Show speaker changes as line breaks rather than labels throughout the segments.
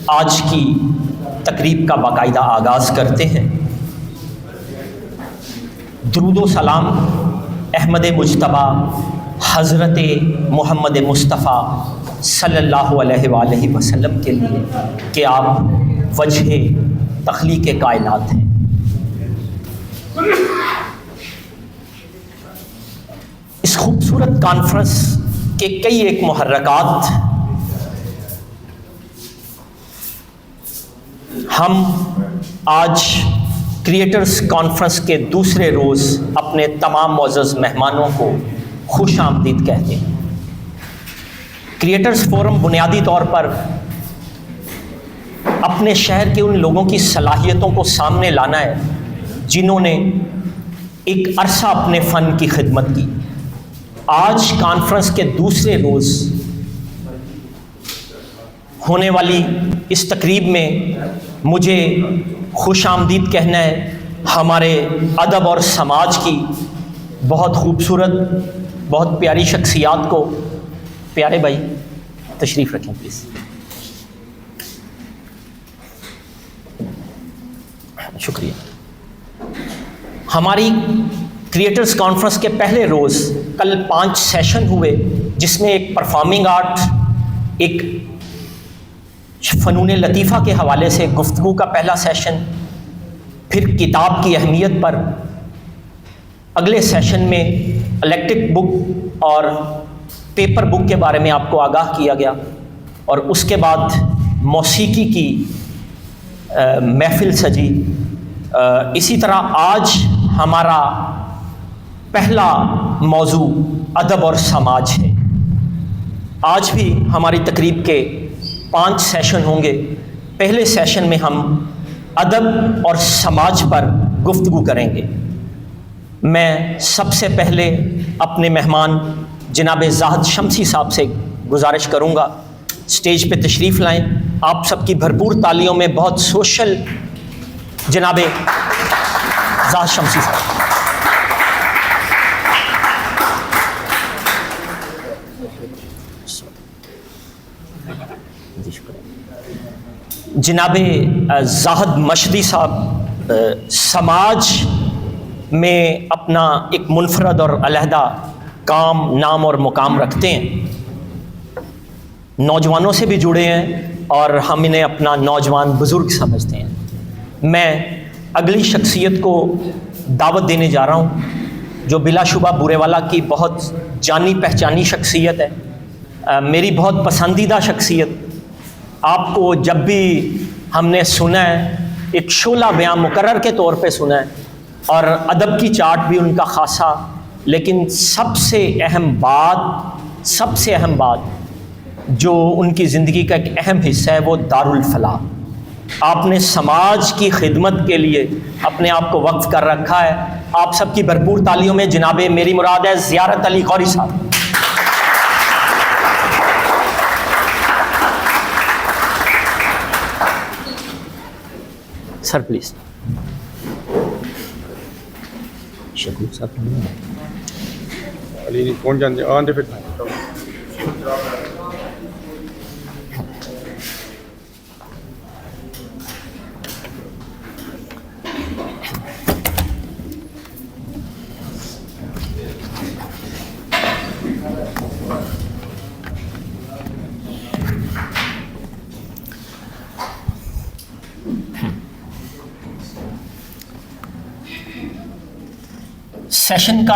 آج کی تقریب کا باقاعدہ آغاز کرتے ہیں۔ درود و سلام احمد مجتبیٰ حضرت محمد مصطفیٰ صلی اللہ علیہ وآلہ وسلم کے لیے کہ آپ وجہ تخلیق کائنات ہیں۔ اس خوبصورت کانفرنس کے کئی ایک محرکات ہم آج کریٹرز کانفرنس کے دوسرے روز اپنے تمام معزز مہمانوں کو خوش آمدید کہتے ہیں۔ کریٹرز فورم بنیادی طور پر اپنے شہر کے ان لوگوں کی صلاحیتوں کو سامنے لانا ہے جنہوں نے ایک عرصہ اپنے فن کی خدمت کی۔ آج کانفرنس کے دوسرے روز ہونے والی اس تقریب میں مجھے خوش آمدید کہنا ہے ہمارے ادب اور سماج کی بہت خوبصورت بہت پیاری شخصیات کو۔ پیارے بھائی تشریف رکھیں پلیز۔ شکریہ۔ ہماری کریٹرز کانفرنس کے پہلے روز کل 5 سیشن ہوئے، جس میں ایک پرفارمنگ آرٹ، ایک فنون لطیفہ کے حوالے سے گفتگو کا پہلا سیشن، پھر کتاب کی اہمیت پر، اگلے سیشن میں الیکٹرک بک اور پیپر بک کے بارے میں آپ کو آگاہ کیا گیا، اور اس کے بعد موسیقی کی محفل سجی۔ اسی طرح آج ہمارا پہلا موضوع ادب اور سماج ہے۔ آج بھی ہماری تقریب کے 5 سیشن ہوں گے۔ پہلے سیشن میں ہم ادب اور سماج پر گفتگو کریں گے۔ میں سب سے پہلے اپنے مہمان جناب زاہد شمسی صاحب سے گزارش کروں گا اسٹیج پہ تشریف لائیں۔ آپ سب کی بھرپور تالیوں میں بہت سوشل جناب زاہد شمسی صاحب۔ جناب زاہد مشدی صاحب سماج میں اپنا ایک منفرد اور علیحدہ کام، نام اور مقام رکھتے ہیں۔ نوجوانوں سے بھی جڑے ہیں اور ہم انہیں اپنا نوجوان بزرگ سمجھتے ہیں۔ میں اگلی شخصیت کو دعوت دینے جا رہا ہوں جو بلا شبہ بورے والا کی بہت جانی پہچانی شخصیت ہے، میری بہت پسندیدہ شخصیت۔ آپ کو جب بھی ہم نے سنا ہے ایک شعلہ بیاں مقرر کے طور پہ سنا ہے، اور ادب کی چاٹ بھی ان کا خاصا، لیکن سب سے اہم بات جو ان کی زندگی کا ایک اہم حصہ ہے وہ دارالفلاح۔ آپ نے سماج کی خدمت کے لیے اپنے آپ کو وقف کر رکھا ہے۔ آپ سب کی بھرپور تالیوں میں جناب میری مراد ہے زیارت علی غوری صاحب۔ Sir please. شکور صاحب
علی نہیں کون جانتے آن دے پھر
سیشن کا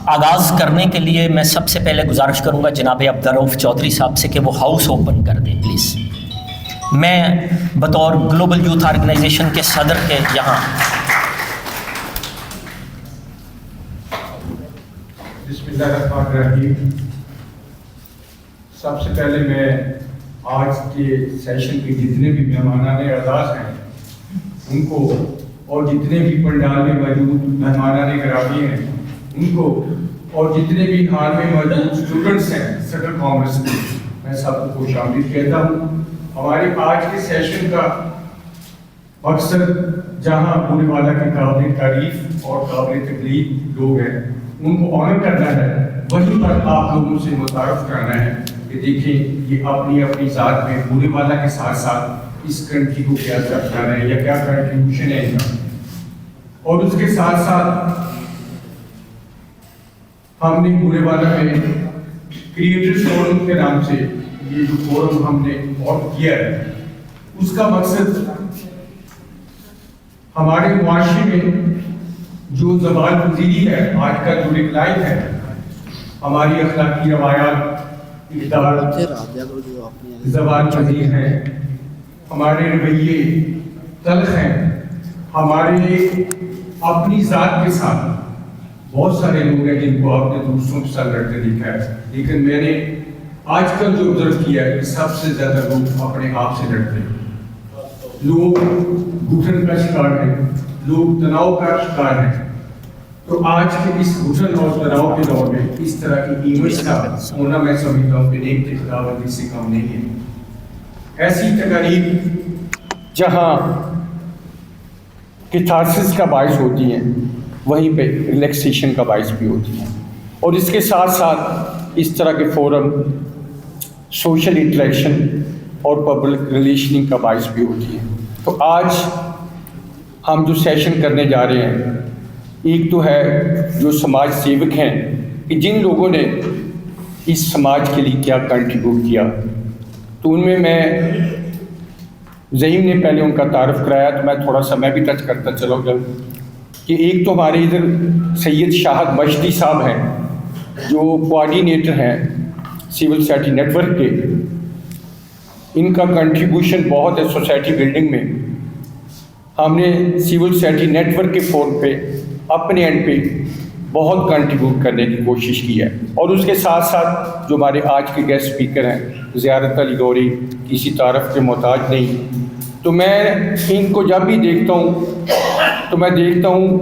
آغاز کرنے کے لیے میں سب سے پہلے گزارش کروں گا جناب عبدالرؤف چودھری صاحب سے کہ وہ ہاؤس اوپن کر دیں پلیز۔ میں بطور گلوبل یوتھ آرگنائزیشن کے صدر کے یہاں
بسم اللہ الرحمن الرحیم۔ سب سے پہلے میں آج کے سیشن کے جتنے بھی مہمانان اعزاز ہیں ان کو، اور جتنے بھی پنڈال میں موجود مہمانان گرامی ہیں ان کو، اور جتنے بھی ہال میں موجود اسٹوڈنٹس ہیں سٹل کامرس کے، میں سب کو خوش آمدید کہتا ہوں۔ ہمارے آج کے سیشن کا مقصد جہاں بورے والا کے قابل تعریف اور قابل تکلیف لوگ ہیں ان کو آنر کرنا ہے، وہیں پر آپ لوگوں سے متعارف کرانا ہے کہ دیکھیں یہ اپنی اپنی ذات میں بورے والا کے ساتھ ساتھ اس کنٹری کو کیا کرنا ہے یا کیا کنٹریبیوشن ہے ان کا. اور اس کے ساتھ ساتھ ہم نے بورے والا میں کریٹرز فورم کے نام سے یہ جو فورم ہم نے فارم کیا ہے، اس کا مقصد ہمارے معاشرے میں جو زبان گزیری ہے، آج کا جو ڈکلائن ہے، ہماری اخلاقی روایات اقدار زبان گزیر ہیں، ہمارے رویے تلخ ہیں، ہمارے اپنی ذات کے ساتھ بہت سارے لوگ ہیں جن کو آپ نے دوسروں کے ساتھ لڑتے دیکھا ہے، لیکن میں نے آج کل جو آبزرو کیا ہے کہ سب سے زیادہ لوگ اپنے آپ سے لڑتے ہیں. لوگ گھٹن کا شکار ہیں، لوگ تناؤ کا شکار ہیں. تو آج کے اس گھٹن اور تناؤ کے دور میں اس طرح کی ایونٹس کا ہونا میں سمجھتا ہوں کہ نیک تلاوت سے کم نہیں ہے. ایسی تقاریب جہاں کیتھارسس کا باعث ہوتی ہیں، وہیں پہ ریلیکسیشن کا باعث بھی ہوتی ہیں. اور اس کے ساتھ ساتھ اس طرح کے فورم سوشل انٹریکشن اور پبلک ریلیشننگ کا باعث بھی ہوتی ہیں. تو آج ہم جو سیشن کرنے جا رہے ہیں، ایک تو ہے جو سماج سیوک ہیں کہ جن لوگوں نے اس سماج کے لیے کیا کنٹریبیوٹ کیا. تو ان میں ظہیم نے پہلے ان کا تعارف کرایا، تو میں تھوڑا سا میں بھی ٹچ کرتا چلا گیا کہ ایک تو ہمارے ادھر سید شاہد مشتی صاحب ہیں جو کوآرڈینیٹر ہیں سول سوسائٹی نیٹ ورک کے. ان کا کنٹریبیوشن بہت ہے سوسائٹی بلڈنگ میں. ہم نے سول سوسائٹی نیٹ ورک کے فورم پہ اپنے اینڈ پہ بہت کنٹریبیوٹ کرنے کی کوشش کی ہے. اور اس کے ساتھ ساتھ جو ہمارے آج کے گیسٹ اسپیکر ہیں زیارت علی گوری، کسی تعارف کے محتاج نہیں. تو میں ان کو جب بھی دیکھتا ہوں تو میں دیکھتا ہوں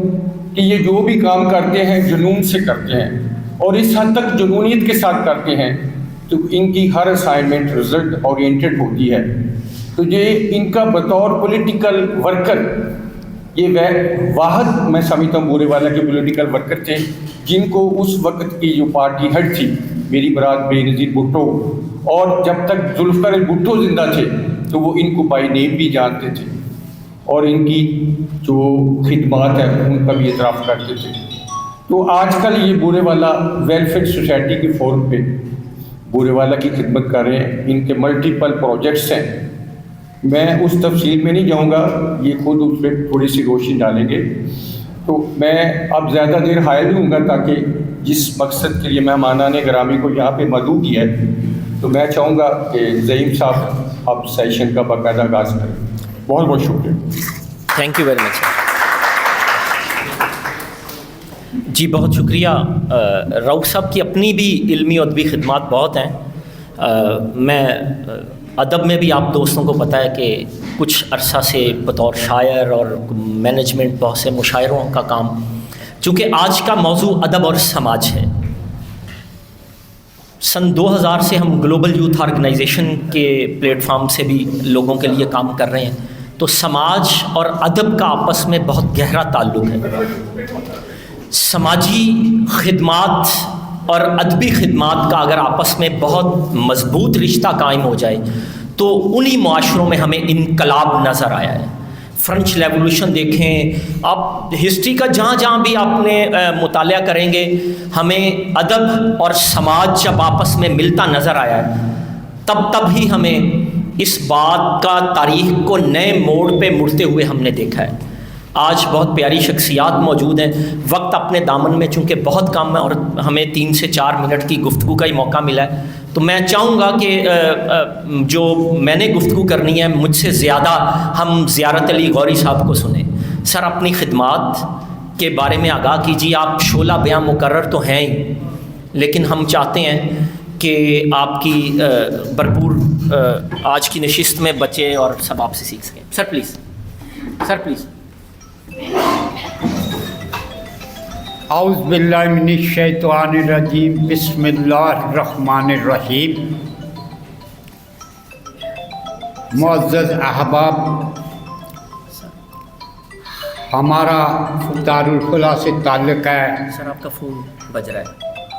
کہ یہ جو بھی کام کرتے ہیں جنون سے کرتے ہیں اور اس حد تک جنونیت کے ساتھ کرتے ہیں. تو ان کی ہر اسائنمنٹ رزلٹ اورینٹڈ ہوتی ہے. تو یہ ان کا بطور پولیٹیکل ورکر یہ واحد میں سمجھتا ہوں بورے والا کے پولیٹیکل ورکر تھے جن کو اس وقت کی جو پارٹی ہیڈ تھی میری برات بے نظیر بھٹو، اور جب تک ذوالفقار بھٹو زندہ تھے تو وہ ان کو بائی نیم بھی جانتے تھے اور ان کی جو خدمات ہیں ان کا بھی اعتراف کرتے تھے. تو آج کل یہ بورے والا ویلفیئر سوسائٹی کے فورم پہ بورے والا کی خدمت کر رہے ہیں. ان کے ملٹیپل پروجیکٹس ہیں، میں اس تفصیل میں نہیں جاؤں گا، یہ خود اس پہ تھوڑی سی روشنی ڈالیں گے. تو میں اب زیادہ دیر حائل نہیں ہوں گا تاکہ جس مقصد کے لیے مہمانان گرامی کو یہاں پہ مدعو کیا ہے تو میں چاہوں گا کہ ظہیم صاحب اب سیشن کا باقاعدہ آغاز کریں. بہت بہت شکریہ.
Thank you very much. جی بہت شکریہ. رؤف صاحب کی اپنی بھی علمی اور ادبی خدمات بہت ہیں. میں ادب میں بھی آپ دوستوں کو پتہ ہے کہ کچھ عرصہ سے بطور شاعر اور مینجمنٹ بہت سے مشاعروں کا کام، چونکہ آج کا موضوع ادب اور سماج ہے. سن 2000 سے ہم گلوبل یوتھ آرگنائزیشن کے پلیٹ فارم سے بھی لوگوں کے لیے کام کر رہے ہیں. تو سماج اور ادب کا آپس میں بہت گہرا تعلق ہے. سماجی خدمات اور ادبی خدمات کا اگر آپس میں بہت مضبوط رشتہ قائم ہو جائے تو انہی معاشروں میں ہمیں انقلاب نظر آیا ہے. فرنچ ریولوشن دیکھیں آپ، ہسٹری کا جہاں جہاں بھی آپ نے مطالعہ کریں گے ہمیں ادب اور سماج جب آپس میں ملتا نظر آیا ہے تب ہی ہمیں اس بات کا تاریخ کو نئے موڑ پہ مڑتے ہوئے ہم نے دیکھا ہے. آج بہت پیاری شخصیات موجود ہیں. وقت اپنے دامن میں چونکہ بہت کم ہے اور ہمیں 3 سے 4 منٹ کی گفتگو کا ہی موقع ملا ہے، تو میں چاہوں گا کہ جو میں نے گفتگو کرنی ہے مجھ سے زیادہ ہم زیارت علی غوری صاحب کو سنیں. سر اپنی خدمات کے بارے میں آگاہ کیجیے. آپ شعلہ بیاں مقرر تو ہیں ہی، لیکن ہم چاہتے ہیں کہ آپ کی بھرپور آج کی نشست میں بچے اور سب آپ سے سیکھ سکیں. Sir please, sir please.
اعوذ باللہ من الشیطان الرجیم، بسم اللہ الرحمن الرحیم. معزز احباب، ہمارا دارالخلا سے تعلق ہے.
سر آپ کا فون بج رہا ہے.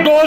2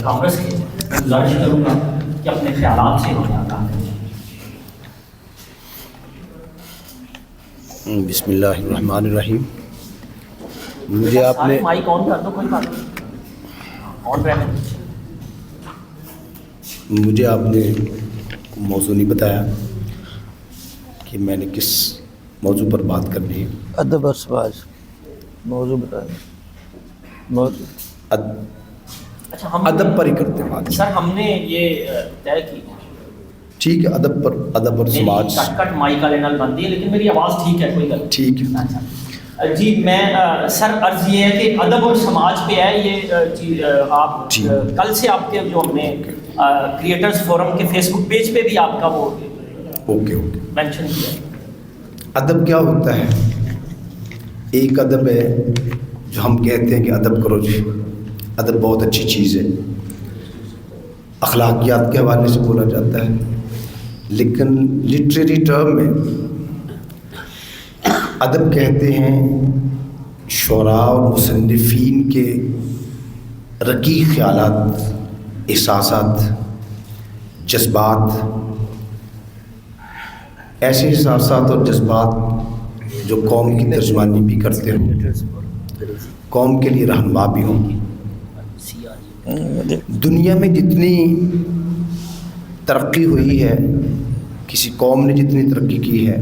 کانگریس کے میں گزارش کروں گا کہ اپنے خیالات سے انہیں آگاہ کریں.
بسم اللہ الرحمن الرحیم. مجھے آپ نے
مائک آن کر دو, کوئی بات نہیں, آن رہے.
مجھے آپ نے موضوع نہیں بتایا کہ میں نے کس موضوع پر بات کرنی ہے.
ادب اور سماج موضوع بتائیں. موضوع
اچھا, ہم
ادب پر ہی کرتے ہیں بات.
سر ہم نے یہ طے کی,
ٹھیک ہے, ادب پر, ادب اور سماج.
کٹ کٹ مائک والے نال بنتی ہے, لیکن میری آواز ٹھیک ہے, کوئی غلط.
ٹھیک ہے.
اچھا جی, میں سر عرض یہ ہے کہ ادب اور سماج پہ ہے یہ چیز. آپ
جی.
کل سے آپ کے جو ہم نے کریٹرز فورم کے فیس بک پیج پہ بھی آپ کا وہ
اوکے اوکے
مینشن کیا ہے.
ادب کیا ہوتا ہے؟ ایک ادب ہے جو ہم کہتے ہیں کہ ادب کرو جی. ادب بہت اچھی چیز ہے, اخلاقیات کے حوالے سے بولا جاتا ہے, لیکن لٹریری ٹرم میں ادب کہتے ہیں شعراء اور مصنفین کے رقیق خیالات, احساسات, جذبات, ایسے احساسات اور جذبات جو قوم کی ترجمانی بھی کرتے ہوں, قوم کے لیے رہنما بھی ہوں. دنیا میں جتنی ترقی ہوئی ہے, کسی قوم نے جتنی ترقی کی ہے,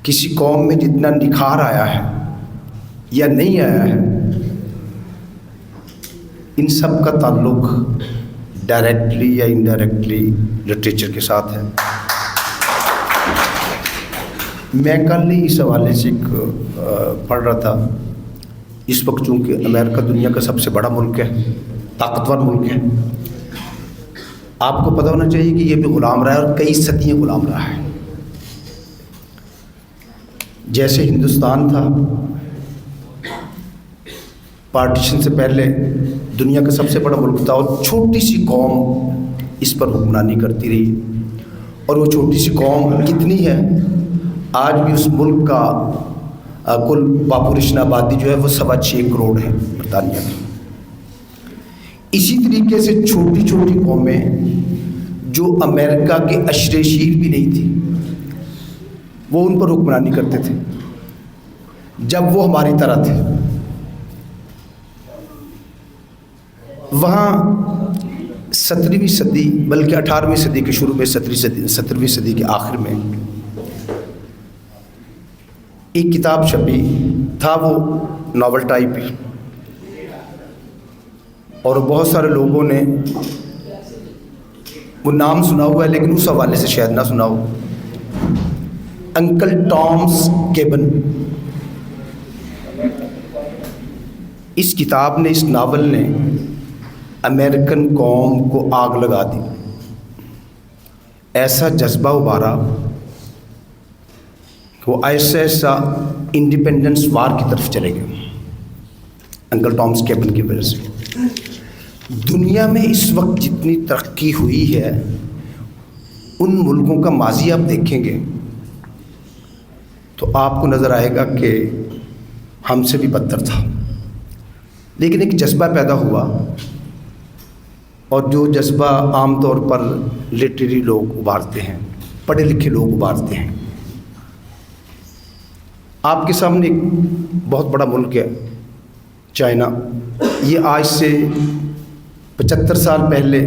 کسی قوم میں جتنا نکھار آیا ہے یا نہیں آیا ہے, ان سب کا تعلق ڈائریکٹلی یا انڈائریکٹلی لٹریچر کے ساتھ ہے. میں کل ہی اس حوالے سے پڑھ رہا تھا. اس وقت چونکہ امریکہ دنیا کا سب سے بڑا ملک ہے, طاقتور ملک ہے, آپ کو پتہ ہونا چاہیے کہ یہ بھی غلام رہا ہے اور کئی صدیاں غلام رہا ہے. جیسے ہندوستان تھا, پارٹیشن سے پہلے دنیا کا سب سے بڑا ملک تھا, اور چھوٹی سی قوم اس پر حکمرانی کرتی رہی, اور وہ چھوٹی سی قوم کتنی ہے, آج بھی اس ملک کا کل پاپولیشن آبادی جو ہے وہ 6.25 کروڑ ہے برطانیہ کی. اسی طریقے سے چھوٹی چھوٹی قومیں جو امریکہ کے عشر شیر بھی نہیں تھی, وہ ان پر حکمرانی کرتے تھے جب وہ ہماری طرح تھے. وہاں 17ویں صدی بلکہ 18ویں صدی کے شروع میں 17ویں صدی کے آخر میں ایک کتاب چھپی, تھا وہ ناول ٹائپ ہی, اور بہت سارے لوگوں نے وہ نام سنا ہوا ہے لیکن اس حوالے سے شاید نہ سنا ہو. Uncle ٹامز cabin. اس کتاب نے, اس ناول نے امریکن قوم کو آگ لگا دی. ایسا جذبہ ابھارا کہ وہ ایسا ایسا انڈیپینڈنس وار کی طرف چلے گئے انکل ٹامز کیبن کی وجہ سے. دنیا میں اس وقت جتنی ترقی ہوئی ہے, ان ملکوں کا ماضی آپ دیکھیں گے تو آپ کو نظر آئے گا کہ ہم سے بھی بدتر تھا. لیکن ایک جذبہ پیدا ہوا, اور جو جذبہ عام طور پر لٹریری لوگ ابھارتے ہیں, پڑھے لکھے لوگ ابھارتے ہیں. آپ کے سامنے ایک بہت بڑا ملک ہے چائنا. یہ آج سے 75 سال پہلے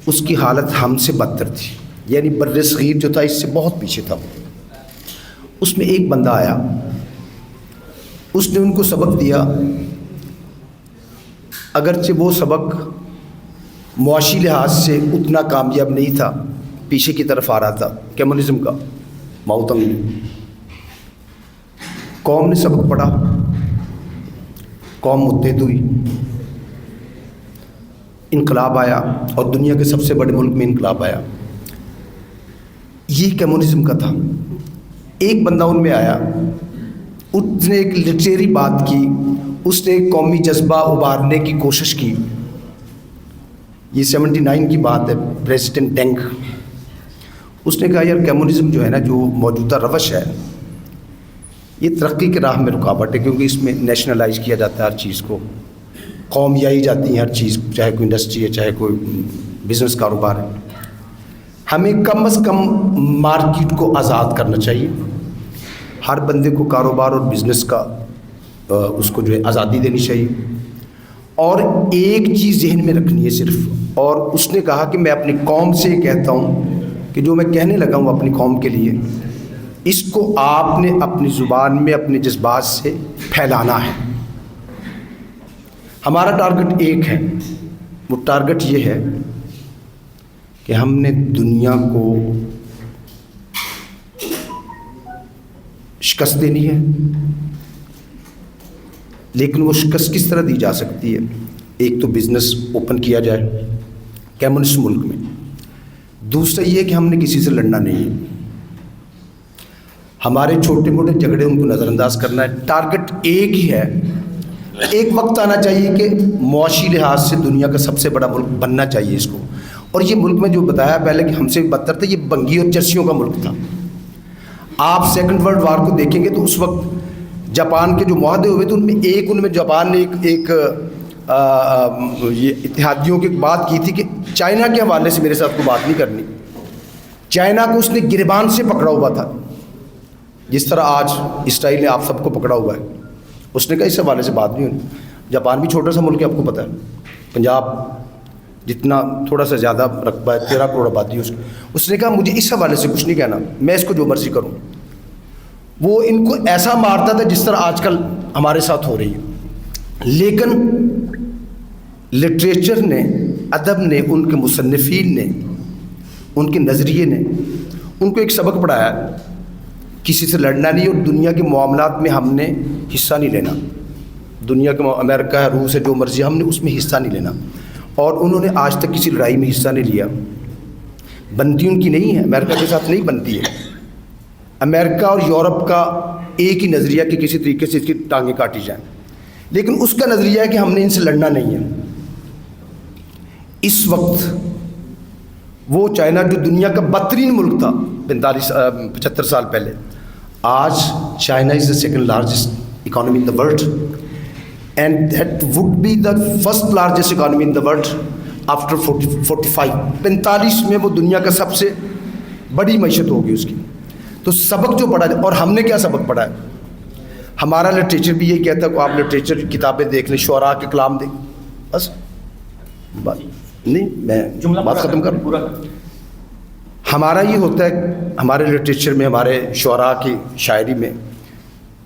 اس کی حالت ہم سے بدتر تھی, یعنی بر صغیر جو تھا اس سے بہت پیچھے تھا. اس میں ایک بندہ آیا, اس نے ان کو سبق دیا, اگرچہ وہ سبق معاشی لحاظ سے اتنا کامیاب نہیں تھا, پیچھے کی طرف آ رہا تھا کمیونزم کا. ماؤ تنگ نے, قوم نے سبق پڑھا, قوم متحد ہوئی, انقلاب آیا, اور دنیا کے سب سے بڑے ملک میں انقلاب آیا. یہ کمیونزم کا تھا. ایک بندہ ان میں آیا, اس نے ایک لٹریری بات کی, اس نے ایک قومی جذبہ ابھارنے کی کوشش کی. یہ 79 کی بات ہے, پریزیڈنٹ ڈینگ. اس نے کہا یار کمیونزم جو ہے نا, جو موجودہ روش ہے, یہ ترقی کے راہ میں رکاوٹ ہے, کیونکہ اس میں نیشنلائز کیا جاتا ہے ہر چیز کو, قوم یہی جاتی ہیں ہر چیز، چاہے کوئی انڈسٹری ہے چاہے کوئی بزنس کاروبار ہے. ہمیں کم از کم مارکیٹ کو آزاد کرنا چاہیے. ہر بندے کو کاروبار اور بزنس کا اس کو جو ہے آزادی دینی چاہیے. اور ایک چیز ذہن میں رکھنی ہے صرف، اور اس نے کہا کہ میں اپنی قوم سے یہ کہتا ہوں کہ جو میں کہنے لگا ہوں اپنی قوم کے لیے، اس کو آپ نے اپنی زبان میں اپنے جذبات سے پھیلانا ہے. ہمارا ٹارگٹ ایک ہے، وہ ٹارگٹ یہ ہے کہ ہم نے دنیا کو شکست دینی ہے. لیکن وہ شکست کس طرح دی جا سکتی ہے؟ ایک تو بزنس اوپن کیا جائے کمیونسٹ ملک میں. دوسرا یہ کہ ہم نے کسی سے لڑنا نہیں ہے. ہمارے چھوٹے موٹے جھگڑے ان کو نظر انداز کرنا ہے. ٹارگٹ ایک ہی ہے. ایک وقت آنا چاہیے کہ معاشی لحاظ سے دنیا کا سب سے بڑا ملک بننا چاہیے اس کو. اور یہ ملک میں جو بتایا پہلے کہ ہم سے بھی بدتر تھا، یہ بنگی اور چرسیوں کا ملک تھا. آپ سیکنڈ ورلڈ وار کو دیکھیں گے تو اس وقت جاپان کے جو معاہدے ہوئے تھے ان میں جاپان نے ایک یہ اتحادیوں کی بات کی تھی کہ چائنا کے حوالے سے میرے ساتھ کوئی بات نہیں کرنی. چائنا کو اس نے گریبان سے پکڑا ہوا تھا، جس طرح آج اسرائیل نے آپ سب کو پکڑا ہوا ہے. اس نے کہا اس حوالے سے بات نہیں ہونی. جاپان بھی چھوٹا سا ملک ہے، آپ کو پتہ ہے. پنجاب جتنا تھوڑا سا زیادہ رقبہ ہے، 13 کروڑ آبادی ہے اس نے کہا مجھے اس حوالے سے کچھ نہیں کہنا، میں اس کو جو مرضی کروں. وہ ان کو ایسا مارتا تھا جس طرح آج کل ہمارے ساتھ ہو رہی ہے. لیکن لٹریچر نے، ادب نے، ان کے مصنفین نے، ان کے نظریے نے ان کو ایک سبق پڑھایا، کسی سے لڑنا نہیں اور دنیا کے معاملات میں ہم نے حصہ نہیں لینا. دنیا کے امریکہ ہے، روس ہے، جو مرضی، ہم نے اس میں حصہ نہیں لینا. اور انہوں نے آج تک کسی لڑائی میں حصہ نہیں لیا. بنتی ان کی نہیں ہے، امریکہ کے ساتھ نہیں بنتی ہے. امریکہ اور یورپ کا ایک ہی نظریہ کہ کسی طریقے سے اس کی ٹانگیں کاٹی جائیں. لیکن اس کا نظریہ ہے کہ ہم نے ان سے لڑنا نہیں ہے. اس وقت وہ چائنا جو دنیا کا بدترین ملک تھا 75 سال پہلے، آج China is the second largest economy in the world and that would be the first largest economy in the world after 45 میں وہ دنیا کا سب سے بڑی معیشت ہوگی اس کی. تو سبق جو پڑھا ہے، اور ہم نے کیا سبق پڑھا ہے؟ ہمارا لٹریچر بھی یہی کہتا ہے کہ آپ لٹریچر کتابیں دیکھ لیں، شعراء کے کلام دیکھ. بس بات نہیں، میں بات ختم کروں.
پورا
ہمارا یہ ہوتا ہے، ہمارے لٹریچر میں، ہمارے شعراء کی شاعری میں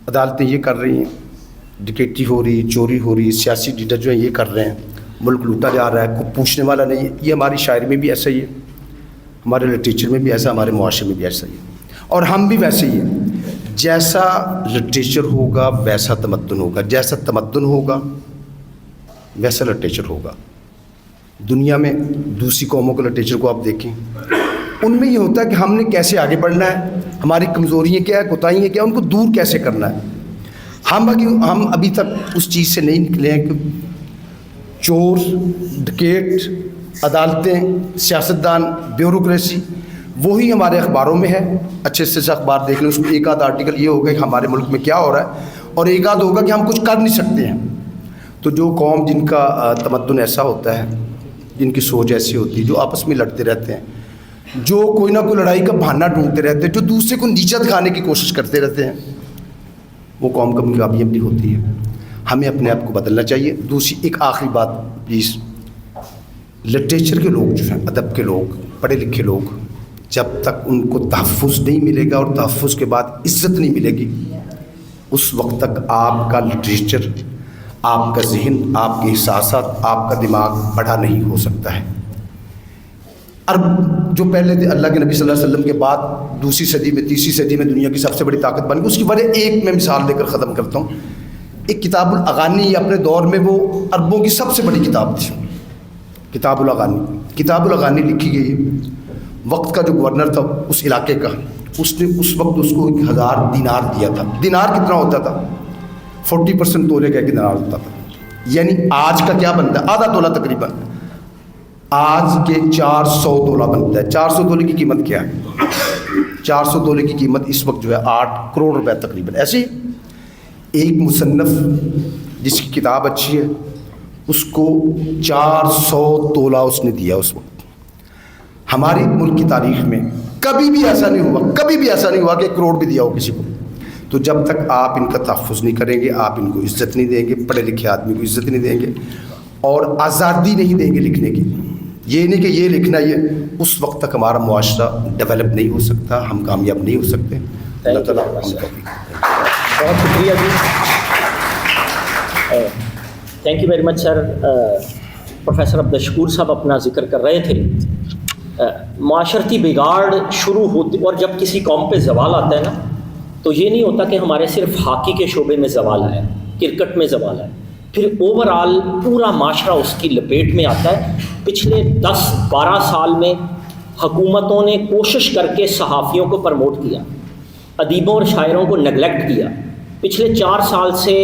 عدالتیں یہ کر رہی ہیں، ڈکیٹی ہو رہی، چوری ہو رہی، سیاسی لیڈر جو ہیں یہ کر رہے ہیں، ملک لوٹا جا رہا ہے، کوئی پوچھنے والا نہیں ہے. یہ ہماری شاعری میں بھی ایسا ہی ہے، ہمارے لٹریچر میں بھی ایسا، ہمارے معاشرے میں بھی ایسا ہی ہے. اور ہم بھی ویسے ہی ہیں. جیسا لٹریچر ہوگا ویسا تمدن ہوگا، جیسا تمدن ہوگا ویسا لٹریچر ہوگا. دنیا میں دوسری قوموں کے لٹریچر کو آپ دیکھیں، ان میں یہ ہوتا ہے کہ ہم نے کیسے آگے بڑھنا ہے، ہماری کمزوریاں کیا ہے، کوتاہیاں کیا، ان کو دور کیسے کرنا ہے. ہم ابھی تک اس چیز سے نہیں نکلے ہیں کہ چور، ڈکیٹ، عدالتیں، سیاستدان، بیوروکریسی وہی ہمارے اخباروں میں ہے. اچھے سے اخبار دیکھ لیں، اس میں ایک آدھ آرٹیکل یہ ہوگا کہ ہمارے ملک میں کیا ہو رہا ہے، اور ایک آدھ ہوگا کہ ہم کچھ کر نہیں سکتے ہیں. تو جو قوم جن کا تمدن ایسا ہوتا ہے، جن کی سوچ ایسی ہوتی ہے، جو آپس میں لڑتے رہتے ہیں، جو کوئی نہ کوئی لڑائی کا بہانہ ڈھونڈتے رہتے ہیں، جو دوسرے کو نیچا دکھانے کی کوشش کرتے رہتے ہیں، وہ قوم کامیابی ہوتی ہے. ہمیں اپنے آپ کو بدلنا چاہیے. دوسری ایک آخری بات پلیز، لٹریچر کے لوگ جو ہیں، ادب کے لوگ، پڑھے لکھے لوگ، جب تک ان کو تحفظ نہیں ملے گا اور تحفظ کے بعد عزت نہیں ملے گی، اس وقت تک آپ کا لٹریچر، آپ کا ذہن، آپ کے احساسات، آپ کا دماغ بڑا نہیں ہو سکتا ہے. عرب جو پہلے تھے، اللہ کے نبی صلی اللہ علیہ وسلم کے بعد دوسری صدی میں، تیسری صدی میں دنیا کی سب سے بڑی طاقت بن گئی. اس کی وجہ ایک میں مثال دے کر ختم کرتا ہوں. ایک کتاب الاغانی، اپنے دور میں وہ عربوں کی سب سے بڑی کتاب تھی، کتاب الاغانی. کتاب الاغانی لکھی گئی، وقت کا جو گورنر تھا اس علاقے کا، اس نے اس وقت اس کو 1000 دینار دیا تھا. دینار کتنا ہوتا تھا؟ 40% تولے کا ایک دینار ہوتا تھا. یعنی آج کا کیا بنتا ہے؟ آدھا تولہ تقریباً. آج کے 400 تولہ بنتا ہے. 400 تولے کی قیمت کیا ہے؟ 400 تولے کی قیمت اس وقت جو ہے 8 کروڑ روپے تقریباً. ایسے ہی ایک مصنف جس کی کتاب اچھی ہے، اس کو 400 تولہ اس نے دیا اس وقت. ہماری ملک کی تاریخ میں کبھی بھی ایسا نہیں ہوا کہ 1 کروڑ بھی دیا ہو کسی کو. تو جب تک آپ ان کا تحفظ نہیں کریں گے, آپ ان کو عزت نہیں دیں گے, پڑھے لکھے آدمی کو عزت نہیں دیں گے اور آزادی نہیں دیں گے لکھنے کی, یہ نہیں کہ یہ لکھنا یہ, اس وقت تک ہمارا معاشرہ ڈیولپ نہیں ہو سکتا, ہم کامیاب نہیں ہو سکتے. اللہ تعالیٰ
بہت شکریہ جی. Thank you very much sir. Professor Abdul Shakoor صاحب اپنا ذکر کر رہے تھے. معاشرتی بگاڑ شروع ہوتی اور جب کسی قوم پہ زوال آتا ہے نا, تو یہ نہیں ہوتا کہ ہمارے صرف ہاکی کے شعبے میں زوال آیا, کرکٹ میں زوال آیا, پھر اوور آل پورا معاشرہ اس کی لپیٹ میں آتا ہے. پچھلے 10-12 سال میں حکومتوں نے کوشش کر کے صحافیوں کو پروموٹ کیا, ادیبوں اور شاعروں کو نگلیکٹ کیا. پچھلے 4 سال سے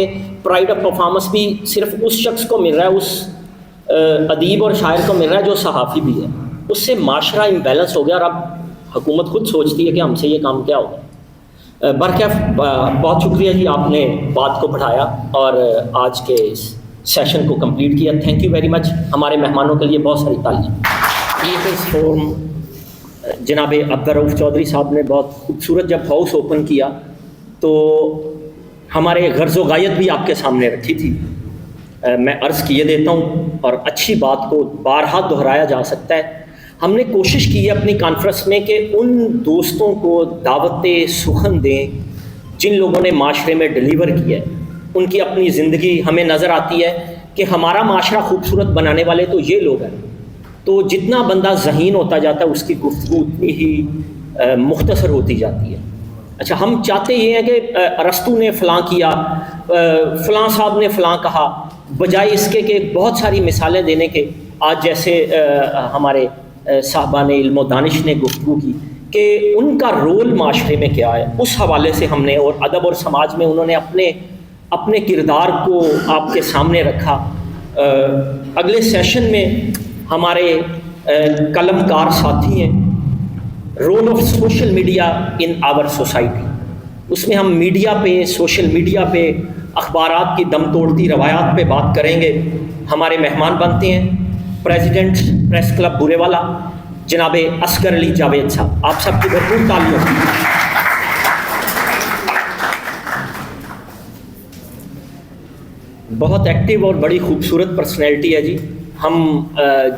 پرائڈ آف پرفارمنس بھی صرف اس شخص کو مل رہا ہے, اس ادیب اور شاعر کو مل رہا ہے جو صحافی بھی ہے. اس سے معاشرہ امبیلنس ہو گیا اور اب حکومت خود سوچتی ہے کہ ہم سے یہ کام کیا ہوگا. برکیف بہت شکریہ جی, آپ نے بات کو بڑھایا اور آج کے اس سیشن کو کمپلیٹ کیا. تھینک یو ویری مچ. ہمارے مہمانوں کے لیے بہت ساری تعلیم. پیپلز فورم جناب عبدالرؤف چودھری صاحب نے بہت خوبصورت جب ہاؤس اوپن کیا تو ہمارے غرض و غایت بھی آپ کے سامنے رکھی تھی. میں عرض کیے دیتا ہوں اور اچھی بات کو بارہا دہرایا جا سکتا ہے. ہم نے کوشش کی ہے اپنی کانفرنس میں کہ ان دوستوں کو دعوت سخن دیں جن لوگوں نے معاشرے میں ڈلیور کیا ہے. ان کی اپنی زندگی ہمیں نظر آتی ہے کہ ہمارا معاشرہ خوبصورت بنانے والے تو یہ لوگ ہیں. تو جتنا بندہ ذہین ہوتا جاتا ہے اس کی گفتگو اتنی ہی مختصر ہوتی جاتی ہے. اچھا, ہم چاہتے یہ ہیں کہ ارسطو نے فلاں کیا, فلاں صاحب نے فلاں کہا, بجائے اس کے کہ بہت ساری مثالیں دینے کے آج جیسے ہمارے صاحبان علم و دانش نے گفتگو کی کہ ان کا رول معاشرے میں کیا ہے, اس حوالے سے ہم نے, اور ادب اور سماج میں انہوں نے اپنے کردار کو آپ کے سامنے رکھا. اگلے سیشن میں ہمارے قلم کار ساتھی ہیں, role of social media in our society. اس میں ہم میڈیا پہ, سوشل میڈیا پہ, اخبارات کی دم توڑتی روایات پہ بات کریں گے. ہمارے مہمان بنتے ہیں پریزیڈنٹ پریس کلب بورے والا جناب اصغر علی جاوید صاحب. آپ سب کی بھرپور تالیوں. بہت ایکٹیو اور بڑی خوبصورت پرسنالٹی ہے جی. ہم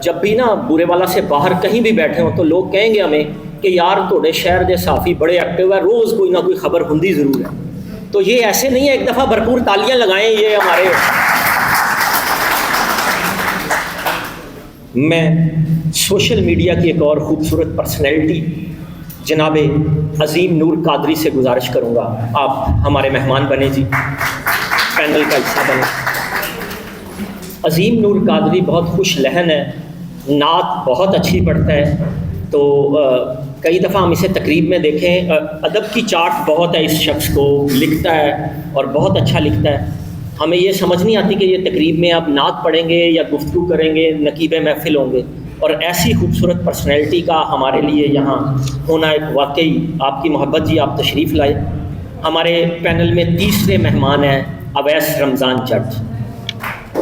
جب بھی نا بورے والا سے باہر کہیں بھی بیٹھے ہوں تو لوگ کہیں گے ہمیں کہ یار توڑے شہر دے صحافی بڑے ایکٹیو ہے, روز کوئی نہ کوئی خبر ہوندی ضرور ہے. تو یہ ایسے نہیں ہے, ایک دفعہ بھرپور تالیاں لگائیں. یہ ہمارے, میں سوشل میڈیا کی ایک اور خوبصورت پرسنالٹی جناب عظیم نور قادری سے گزارش کروں گا, آپ ہمارے مہمان بنے جی, پینل کا حصہ بنے. عظیم نور قادری بہت خوش لہن ہے, نعت بہت اچھی پڑھتا ہے. تو کئی دفعہ ہم اسے تقریب میں دیکھیں, ادب کی چاٹ بہت ہے اس شخص کو, لکھتا ہے اور بہت اچھا لکھتا ہے. ہمیں یہ سمجھ نہیں آتی کہ یہ تقریب میں آپ نعت پڑھیں گے یا گفتگو کریں گے, نقیب محفل ہوں گے. اور ایسی خوبصورت پرسنالٹی کا ہمارے لیے یہاں ہونا ایک واقعی آپ کی محبت جی. آپ تشریف لائے. ہمارے پینل میں تیسرے مہمان ہیں اویس رمضان جٹ.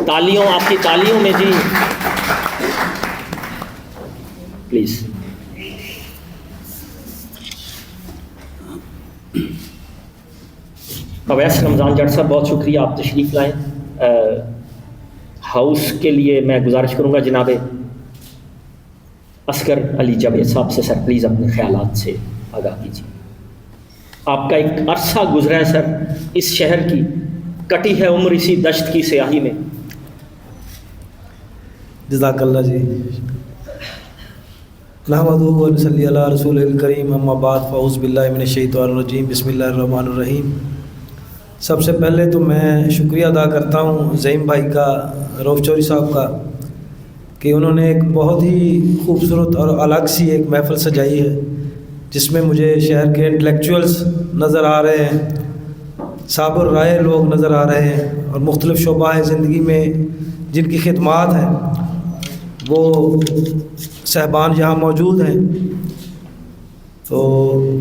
تالیوں, آپ کی تالیوں میں جی پلیز. اویس رمضان جٹ صاحب بہت شکریہ, آپ تشریف لائیں. ہاؤس کے لیے میں گزارش کروں گا جناب اصغر علی جاوید صاحب سے, سر پلیز اپنے خیالات سے آگاہ کیجیے. آپ کا ایک عرصہ گزرا ہے سر اس شہر کی, کٹی ہے عمر اسی دشت کی سیاہی میں.
جزاک اللہ جی. نحمدہ و نصلی علی رسول الکریم, اما بعد, فاعوذ باللہ من الشیطان الرجیم, بسم اللہ الرحمن الرحیم. سب سے پہلے تو میں شکریہ ادا کرتا ہوں زعیم بھائی کا, رؤف چودھری صاحب کا, کہ انہوں نے ایک بہت ہی خوبصورت اور الگ سی ایک محفل سجائی ہے جس میں مجھے شہر کے انٹلیکچوئلس نظر آ رہے ہیں, صابر رائے لوگ نظر آ رہے ہیں, اور مختلف شعبہ زندگی میں جن کی خدمات ہیں وہ صاحبان یہاں موجود ہیں. تو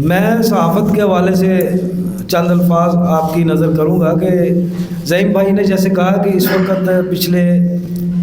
میں صحافت کے حوالے سے چند الفاظ آپ کی نظر کروں گا کہ زعیم بھائی نے جیسے کہا کہ اس وقت پچھلے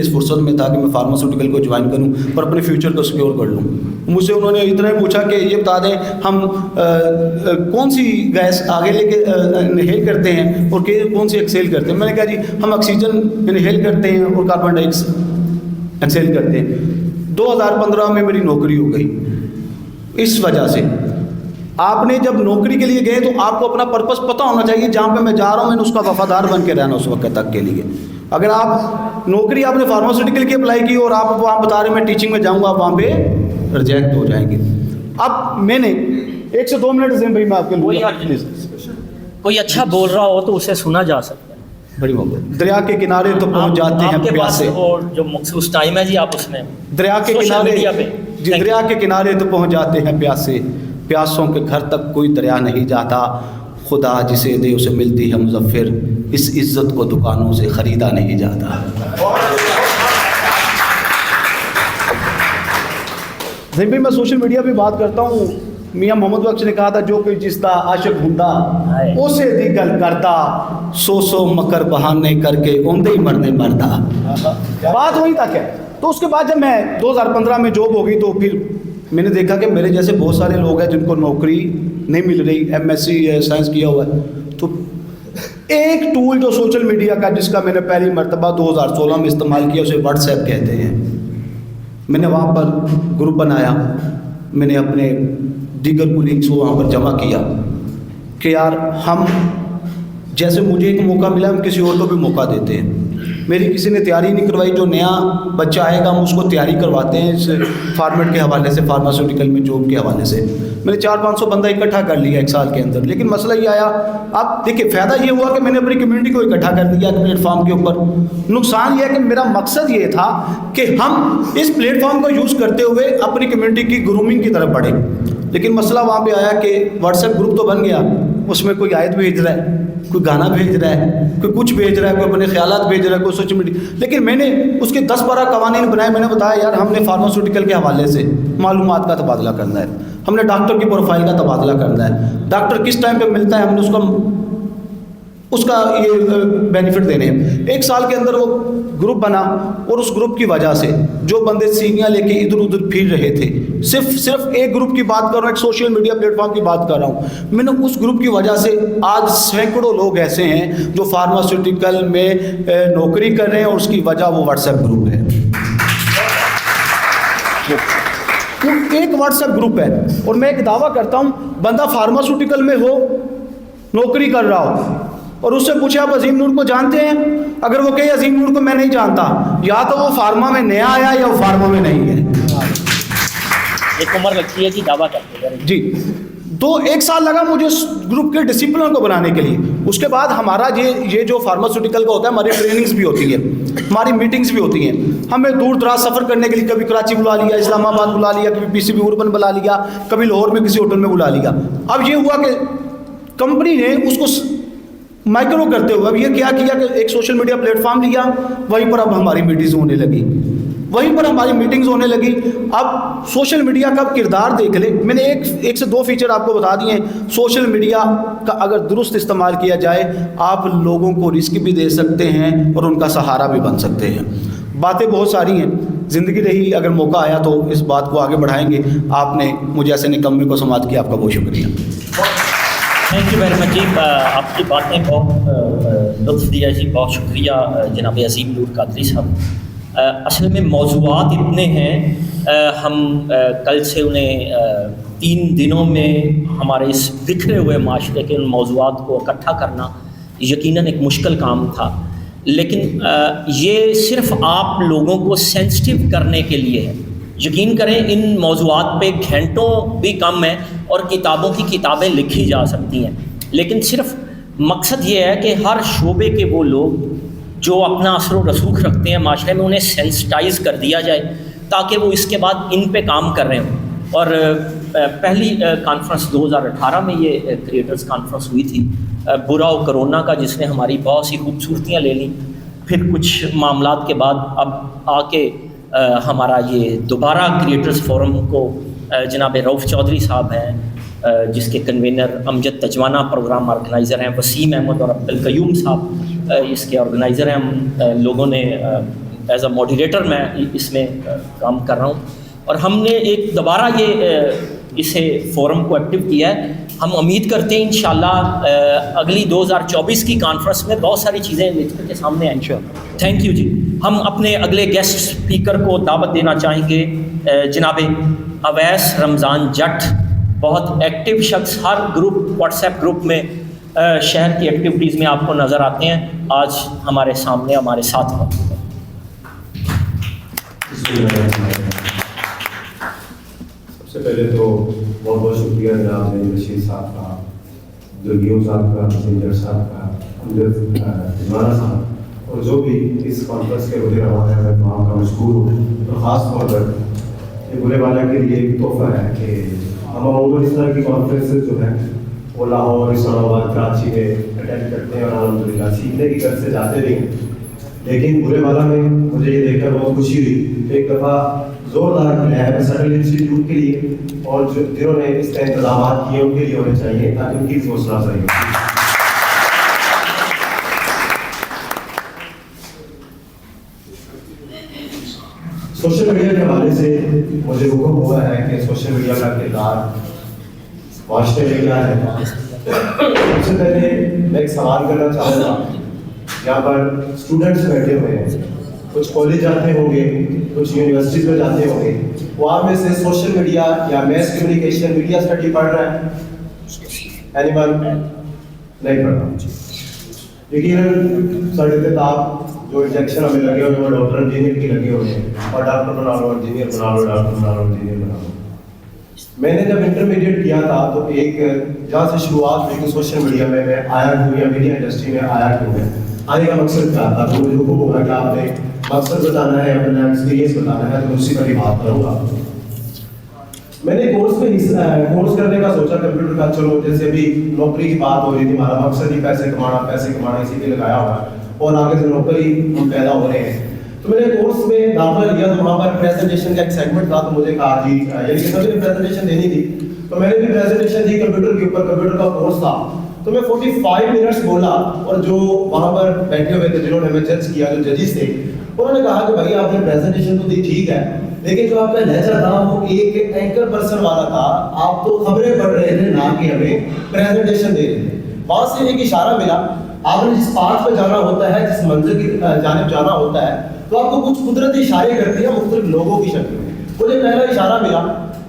اس فرصت میں تھا کہ میں فارماسیوٹیکل کو جوائن کروں اور اپنے فیوچر کو سیکیور کر لوں. مجھ سے انہوں نے اتنا ہی پوچھا کہ یہ بتا دیں ہم کون سی گیس آگے لے کے انہیل کرتے ہیں اور کون سی ایکسیل کرتے ہیں. میں نے کہا جی ہم آکسیجن انہیل کرتے ہیں اور کاربن ڈائی ایکسیل کرتے ہیں. 2015 میں میری نوکری ہو گئی. اس وجہ سے آپ نے جب نوکری کے لیے گئے تو آپ کو اپنا پرپس پتہ ہونا چاہیے. جہاں پہ میں جا رہا ہوں میں نے اس کا وفادار بن کے رہنا اس وقت تک کے لیے. اگر آپ نوکری آپ نے فارماسیوٹیکل کی اپلائی کی اور آپ وہاں بتا رہے ہیں میں ٹیچنگ میں جاؤں گا, آپ وہاں پہ ریجیکٹ ہو جائیں گے. اب میں نے 1 سے 2 منٹ زین بھائی میں آپ کے لیے
کوئی اچھا بول رہا ہو تو اسے سنا جا سکتا ہے.
بڑی محبت. دریا کے کنارے تو پہنچ جاتے ہیں پیاسے.
اور جو مخصوص ٹائم ہے جی آپ اس میں
دریا کے
سوشل میڈیا
کنارے
پہ
جی دریا کے کنارے تو پہنچ جاتے ہیں پیاسے. پیاسوں کے گھر تک کوئی دریا نہیں جاتا. خدا جسے دے اسے ملتی ہے مظفر. اس عزت کو دکانوں سے خریدا نہیں جاتا. زین بھائی میں سوشل میڈیا پہ بات کرتا ہوں. میاں محمد بخش نے کہا تھا جو کوئی جس دا عاشق ہوندا اسے دی گل کردا, سو مکر بہانے کر کے اوندے ہی مرنے مردا. بات وہیں تک ہے. تو اس کے بعد جب میں 2015 میں جاب ہو گئی تو پھر میں نے دیکھا کہ میرے جیسے بہت سارے لوگ ہیں جن کو نوکری نہیں مل رہی, MSc سائنس کیا ہوا ہے. تو ایک ٹول جو سوشل میڈیا کا جس کا میں نے پہلی مرتبہ 2016 میں استعمال کیا اسے واٹس ایپ کہتے ہیں. میں نے وہاں پر گروپ بنایا. میں نے اپنے دیگر کولیگس کو وہاں پر جمع کیا کہ یار ہم جیسے مجھے ایک موقع ملا ہم کسی اور کو بھی موقع دیتے ہیں. میری کسی نے تیاری نہیں کروائی. جو نیا بچہ آئے گا ہم اس کو تیاری کرواتے ہیں اس فارمیٹ کے حوالے سے, فارماسیوٹیکل میں جاب کے حوالے سے. میں نے 400-500 بندہ اکٹھا کر لیا 1 سال کے اندر. لیکن مسئلہ یہ آیا, اب دیکھیں فائدہ یہ ہوا کہ میں نے اپنی کمیونٹی کو اکٹھا کر دیا پلیٹ فارم کے اوپر. نقصان یہ ہے کہ میرا مقصد یہ تھا کہ ہم اس پلیٹ فارم کو یوز کرتے ہوئے اپنی کمیونٹی کی گرومنگ کی طرف بڑھیں. لیکن مسئلہ وہاں پہ آیا کہ واٹس ایپ گروپ تو بن گیا, اس میں کوئی آیت بھیج رہا ہے, کوئی گانا بھیج رہا ہے, کوئی کچھ بھیج رہا ہے, کوئی اپنے خیالات بھیج رہا ہے, کوئی سوشل میڈیا. لیکن میں نے اس کے 10-12 قوانین بنائے. میں نے بتایا یار ہم نے فارماسیوٹیکل کے حوالے سے معلومات کا تبادلہ کرنا ہے, ہم نے ڈاکٹر کی پروفائل کا تبادلہ کرنا ہے, ڈاکٹر کس ٹائم پہ ملتا ہے ہم نے اس کا یہ بینیفٹ دینے ہیں. 1 سال کے اندر وہ گروپ بنا اور اس گروپ کی وجہ سے جو بندے سینیاں لے کے ادھر ادھر پھر رہے تھے, صرف ایک گروپ کی بات کر رہا ہوں, ایک سوشل میڈیا پلیٹ فارم کی بات کر رہا ہوں, میں نے اس گروپ کی وجہ سے آج سینکڑوں لوگ ایسے ہیں جو فارماسیوٹیکل میں نوکری کر رہے ہیں اور اس کی وجہ وہ واٹس ایپ گروپ ہے. ایک واٹس ایپ گروپ ہے اور میں ایک دعویٰ کرتا ہوں بندہ فارماسیوٹیکل میں ہو, نوکری کر رہا ہو اور اس سے پوچھے آپ عظیم نور کو جانتے ہیں, اگر وہ کہے عظیم نور کو میں نہیں جانتا, یا تو وہ فارما میں نیا آیا یا وہ فارما میں نہیں ہے.
ایک عمر لگتی ہے کہ دعویٰ کرتے ہیں
جی. تو 1 سال لگا مجھے اس گروپ کے ڈسپلن کو بنانے کے لیے. اس کے بعد ہمارا یہ جو فارماسیوٹیکل کا ہوتا ہے, ہماری ٹریننگز بھی ہوتی ہیں, ہماری میٹنگز بھی ہوتی ہیں. ہمیں دور دراز سفر کرنے کے لیے کبھی کراچی بلا لیا, اسلام آباد بلا لیا, کبھی PCB اربن بلا لیا, کبھی لاہور میں کسی ہوٹل میں بلا لیا. اب یہ ہوا کہ کمپنی نے اس کو مائکرو کرتے ہوئے اب یہ کیا کہ ایک سوشل میڈیا پلیٹ فارم لیا, وہیں پر اب ہماری میٹنگز ہونے لگی. اب سوشل میڈیا کا کردار دیکھ لیں. میں نے ایک سے 2 فیچر آپ کو بتا دیے ہیں. سوشل میڈیا کا اگر درست استعمال کیا جائے آپ لوگوں کو رزق بھی دے سکتے ہیں اور ان کا سہارا بھی بن سکتے ہیں. باتیں بہت ساری ہیں, زندگی رہی, اگر موقع آیا تو اس بات کو آگے بڑھائیں گے. آپ نے مجھے ایسے نکمے کو سماعت کیا, آپ کا بہت شکریہ.
تھینک یو ویری مچ جی. آپ کی باتیں بہت لطف دیا جی, بہت شکریہ جناب عظیم نور قادری صاحب. اصل میں موضوعات اتنے ہیں, ہم کل سے انہیں 3 دنوں میں ہمارے اس بکھرے ہوئے معاشرے کے ان موضوعات کو اکٹھا کرنا یقیناً ایک مشکل کام تھا. لیکن یہ صرف آپ لوگوں کو سینسٹیو کرنے کے لیے ہے. یقین کریں ان موضوعات پہ گھنٹوں بھی کم ہیں اور کتابوں کی کتابیں لکھی جا سکتی ہیں. لیکن صرف مقصد یہ ہے کہ ہر شعبے کے وہ لوگ جو اپنا اثر و رسوخ رکھتے ہیں معاشرے میں انہیں سینسٹائز کر دیا جائے تاکہ وہ اس کے بعد ان پہ کام کر رہے ہوں. اور پہلی کانفرنس 2018 میں یہ کریٹرز کانفرنس ہوئی تھی, برا و کرونا کا, جس نے ہماری بہت سی خوبصورتیاں لے لیں. پھر کچھ معاملات کے بعد اب آ کے ہمارا یہ دوبارہ کریٹرز فورم کو جناب روف چودھری صاحب ہیں, جس کے کنوینر امجد تجوانہ پروگرام آرگنائزر ہیں, وسیم احمد اور عبد القیوم صاحب, اس کے آرگنائزر ہیں. ہم لوگوں نے ایز اے ماڈریٹر میں اس میں کام کر رہا ہوں, اور ہم نے ایک دوبارہ اسے فورم کو ایکٹیو کیا ہے. ہم امید کرتے ہیں انشاءاللہ اگلی 2024 کی کانفرنس میں بہت ساری چیزیں نکل کے سامنے آئیں. تھینک یو جی. ہم اپنے اگلے گیسٹ اسپیکر کو دعوت دینا چاہیں گے, جناب اویس رمضان جٹ, بہت ایکٹیو شخص, ہر گروپ واٹس ایپ گروپ میں شہر کی ایکٹیویٹیز میں آپ کو نظر آتے ہیں, آج ہمارے سامنے ہمارے ساتھ موجود ہیں.
سب سے پہلے تو بہت بہت شکریہ جناب نعیم رشید صاحب کا, عبدالغیوم صاحب کا, مسنجر صاحب کا, امجد عثمانہ صاحب, اور جو بھی اس کانفرنس کے روزے روا ہے میں تمام کا مشکور ہوں. اور خاص طور پر یہ بولے والا کے لیے ایک تحفہ ہے کہ ہم عموماً اس طرح کی کانفرنسز جو ہیں وہ لاہور, اسلام آباد, کراچی میں اٹینڈ کرتے ہیں, اور الحمدللہ سیکھنے کی غرض سے جاتے بھی ہیں. لیکن برے والا میں مجھے یہ دیکھ کر بہت خوشی ہوئی کہ ایک دفعہ زوردار ملا ہے سٹل انسٹیٹیوٹ کے لیے, اور جنہوں نے اس کا انتظامات کیے ان کے لیے ہونے چاہیے تاکہ ان کی حوصلہ افزائی ہو. سوشل میڈیا کے حوالے سے مجھے حکم ہوا ہے کہ سوشل میڈیا کا کردار معاشرے میں کیا ہے. سب سے پہلے میں ایک سوال کرنا چاہوں گا. یہاں پر اسٹوڈنٹس بیٹھے ہوئے ہیں, کچھ کالج جاتے ہوں گے, کچھ یونیورسٹیز میں جاتے ہوں گے, وہ آپ میں سے سوشل میڈیا یا میس کمیونیکیشن میڈیا اسٹڈی پڑھ رہے ہیں؟ اینی ون نہیں پڑھ رہا. یقیناً سارے کتاب جو انجیکشن ہمیں لگے ہوئے ہیں وہ ڈاکٹر انجینئر کی لگے ہوئے ہیں, اور ڈاکٹر بنا لو, انجینئر بنا لو, ڈاکٹر بنا لو, انجینئر بنا لو. میں نے جب انٹرمیڈیٹ کیا تھا تو ایک جہاں سے شروعات ہوئی کہ سوشل میڈیا میں آیا کیوں, یا میڈیا انڈسٹری میں آیا کیوں ہے, آنے کا مقصد کیا تھا. تو مجھے حکم ہوگا کہ آپ نے مقصد بتانا ہے, اپنا ایکسپیرینس بتانا ہے, تو اسی پر ہی بات کروں گا. میں نے کورس کرنے کا سوچا کمپیوٹر کا. چلو جیسے ابھی نوکری کی بات ہو رہی تھی, ہمارا مقصد ہی پیسے کمانا اسی پہ لگایا ہوا ہے, اور آگے سے نوکری ہم پیدا ہو رہے ہیں. تو میں نے کورس میں داخلہ لیا تو وہاں پر پریزنٹیشن کا ایک سیگمنٹ تھا. تو مجھے کہا جی یعنی کہ سب نے پریزنٹیشن دینی تھی, تو میں نے بھی پریزنٹیشن دی کمپیوٹر کے اوپر. کمپیوٹر کا کورس تھا, تو میں 45 منٹس بولا, اور جو وہاں پر بیٹھے ہوئے تھے جنہوں نے ہمیں جج کیا, جو ججز تھے, انہوں نے کہا کہ بھائی آپ نے پریزنٹیشن تو دی ٹھیک ہے, لیکن جو آپ کا لہجہ تھا وہ ایک اینکر پرسن والا تھا. آپ تو خبریں پڑھ رہے تھے, نہ کہ ہمیں پریزنٹیشن دے رہے تھے. وہاں سے ایک اشارہ ملا, آپ نے جس پاتھ پہ جانا ہوتا ہے, جس منزل کی جانب جانا ہوتا ہے, تو آپ کو کچھ قدرتی اشارے کرتے ہیں مختلف لوگوں کی شکل میں. مجھے پہلا اشارہ ملا,